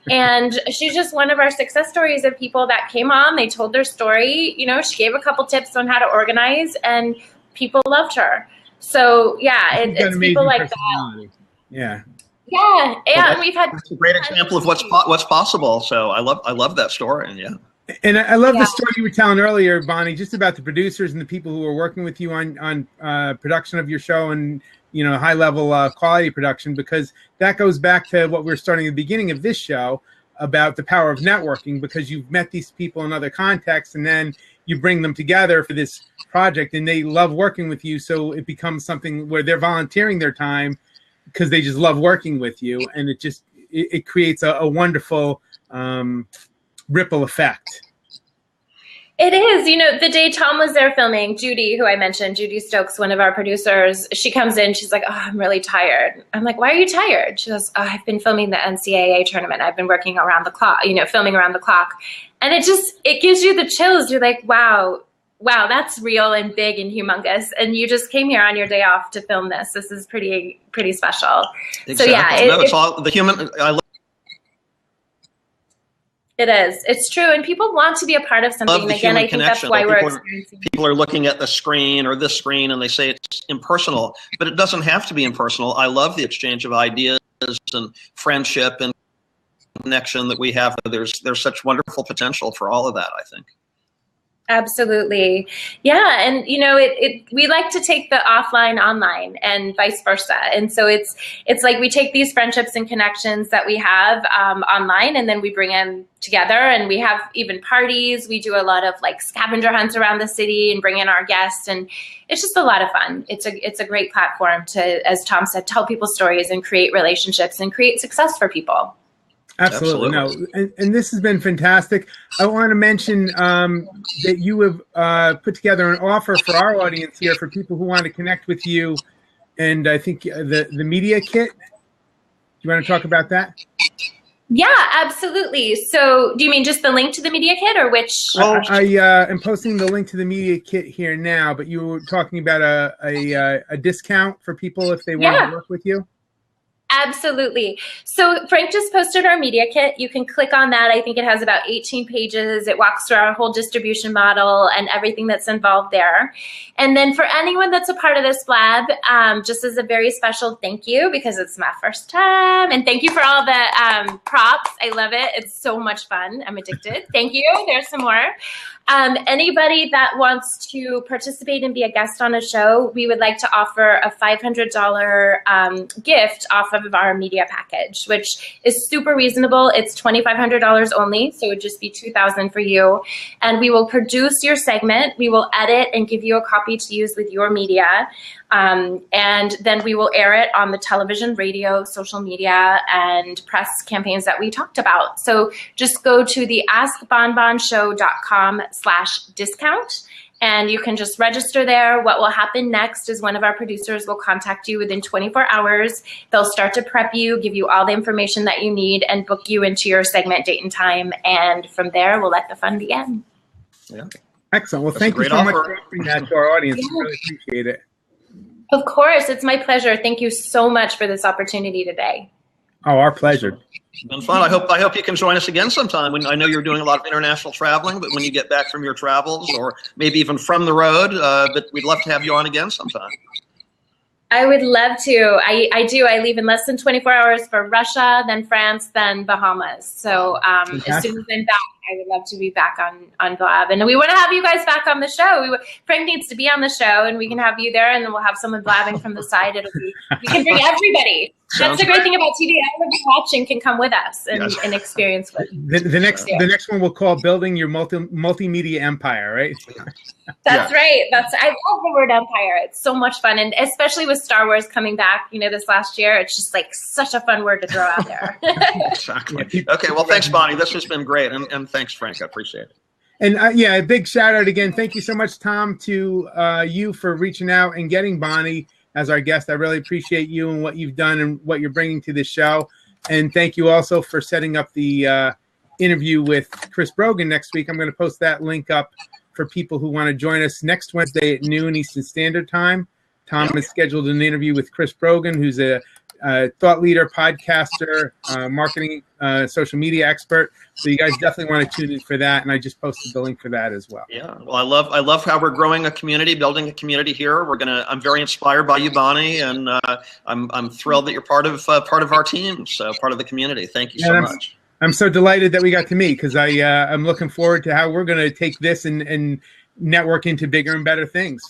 [SPEAKER 3] And she's just one of our success stories of people that came on. They told their story. She gave a couple tips on how to organize, and people loved her. So yeah, it's people like that.
[SPEAKER 1] Yeah.
[SPEAKER 3] Yeah, and we've had.
[SPEAKER 2] It's a great example of what's possible. So I love that story, and yeah.
[SPEAKER 1] And I love the story you were telling earlier, Bonnie, just about the producers and the people who are working with you on production of your show, and high level quality production, because that goes back to what we were starting at the beginning of this show about the power of networking, because you've met these people in other contexts, and then you bring them together for this project, and they love working with you. So it becomes something where they're volunteering their time because they just love working with you, and it creates a wonderful ripple effect.
[SPEAKER 3] It is. You know, the day Tom was there filming, Judy, who I mentioned, Judy Stokes, one of our producers, she comes in, she's like, oh, I'm really tired. I'm like, why are you tired? She goes, oh, I've been filming the NCAA tournament. I've been working around the clock, filming around the clock. And it gives you the chills. You're like, wow, that's real and big and humongous. And you just came here on your day off to film this. This is pretty special.
[SPEAKER 2] Exactly.
[SPEAKER 3] So yeah.
[SPEAKER 2] It's all the human.
[SPEAKER 3] It is. It's true. And people want to be a part of something. And again, I think that's why we're experiencing.
[SPEAKER 2] People are looking at the screen or this screen and they say it's impersonal, but it doesn't have to be impersonal. I love the exchange of ideas and friendship and connection that we have. There's such wonderful potential for all of that, I think.
[SPEAKER 3] Absolutely. Yeah. And, we like to take the offline online and vice versa. And so it's like we take these friendships and connections that we have online, and then we bring them together, and we have even parties. We do a lot of like scavenger hunts around the city and bring in our guests. And it's just a lot of fun. It's a great platform to, as Tom said, tell people stories and create relationships and create success for people.
[SPEAKER 1] Absolutely. No, and this has been fantastic. I want to mention that you have put together an offer for our audience here for people who want to connect with you, and I think the media kit. Do you want to talk about that?
[SPEAKER 3] Yeah, absolutely. So do you mean just the link to the media kit, or which?
[SPEAKER 1] Well, I am posting the link to the media kit here now, but you were talking about a discount for people if they want to work with you.
[SPEAKER 3] Absolutely. So Frank just posted our media kit. You can click on that. I think it has about 18 pages. It walks through our whole distribution model and everything that's involved there. And then for anyone that's a part of this blab, just as a very special thank you, because it's my first time, and thank you for all the props. I love it. It's so much fun. I'm addicted. Thank you. There's some more. Anybody that wants to participate and be a guest on a show, we would like to offer a $500 gift off of our media package, which is super reasonable. It's $2,500 only, so it would just be $2,000 for you. And we will produce your segment. We will edit and give you a copy to use with your media. And then we will air it on the television, radio, social media, and press campaigns that we talked about. So just go to the askbonbonshow.com/discount. And you can just register there. What will happen next is one of our producers will contact you within 24 hours. They'll start to prep you, give you all the information that you need, and book you into your segment date and time. And from there, we'll let the fun begin.
[SPEAKER 1] Yeah. Excellent. Well, thank you so much for offering that to our audience. We really appreciate it.
[SPEAKER 3] Of course. It's my pleasure. Thank you so much for this opportunity today.
[SPEAKER 1] Oh, our pleasure.
[SPEAKER 2] It's been fun. I hope you can join us again sometime. I know you're doing a lot of international traveling, but when you get back from your travels, or maybe even from the road, but we'd love to have you on again sometime.
[SPEAKER 3] I would love to. I do. I leave in less than 24 hours for Russia, then France, then Bahamas. So as soon as I'm back, I would love to be back on Blab. And we want to have you guys back on the show. Frank needs to be on the show, and we can have you there, and then we'll have someone blabbing from the side. We can bring everybody. That's the great thing about TV. Everybody watching can come with us and experience with.
[SPEAKER 1] The next one we'll call Building Your Multimedia Empire, right?
[SPEAKER 3] That's right. I love the word empire. It's so much fun, and especially with Star Wars coming back, this last year, it's just like such a fun word to throw out there.
[SPEAKER 2] Exactly. Okay. Well, thanks, Bonnie. This has been great, and thanks, Frank. I appreciate it.
[SPEAKER 1] And a big shout out again. Thank you so much, Tom, to you for reaching out and getting Bonnie as our guest. I really appreciate you and what you've done and what you're bringing to this show. And thank you also for setting up the interview with Chris Brogan next week. I'm going to post that link up for people who want to join us next Wednesday at noon Eastern Standard Time. Tom has scheduled an interview with Chris Brogan, who's a thought leader, podcaster, marketing, social media expert. So you guys definitely want to tune in for that. And I just posted the link for that as well.
[SPEAKER 2] Yeah. Well, I love how we're growing a community, building a community here. I'm very inspired by you, Bonnie, and I'm thrilled that you're part of our team, so part of the community. Thank you so much.
[SPEAKER 1] I'm so delighted that we got to meet, because I'm looking forward to how we're going to take this and network into bigger and better things.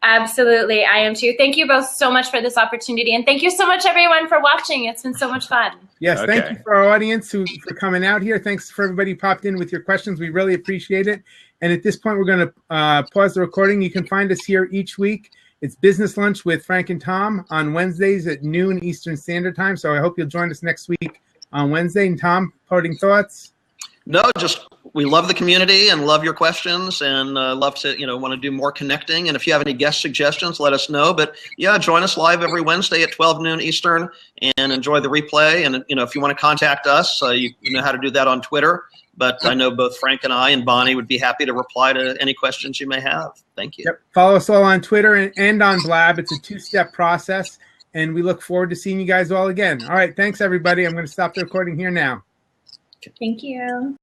[SPEAKER 3] Absolutely. I am too. Thank you both so much for this opportunity. And thank you so much, everyone, for watching. It's been so much fun.
[SPEAKER 1] Yes. Okay. Thank you for our audience for coming out here. Thanks for everybody who popped in with your questions. We really appreciate it. And at this point, we're going to pause the recording. You can find us here each week. It's Business Lunch with Frank and Tom on Wednesdays at noon Eastern Standard Time. So I hope you'll join us next week on Wednesday. And Tom, parting thoughts?
[SPEAKER 2] No, just we love the community and love your questions, and love to, want to do more connecting. And if you have any guest suggestions, let us know. But yeah, join us live every Wednesday at 12 noon Eastern, and enjoy the replay. And if you want to contact us, you know how to do that on Twitter. But I know both Frank and I and Bonnie would be happy to reply to any questions you may have. Thank you.
[SPEAKER 1] Yep. Follow us all on Twitter and on Blab. It's a 2-step process, and we look forward to seeing you guys all again. All right. Thanks, everybody. I'm going to stop the recording here now.
[SPEAKER 3] Thank you.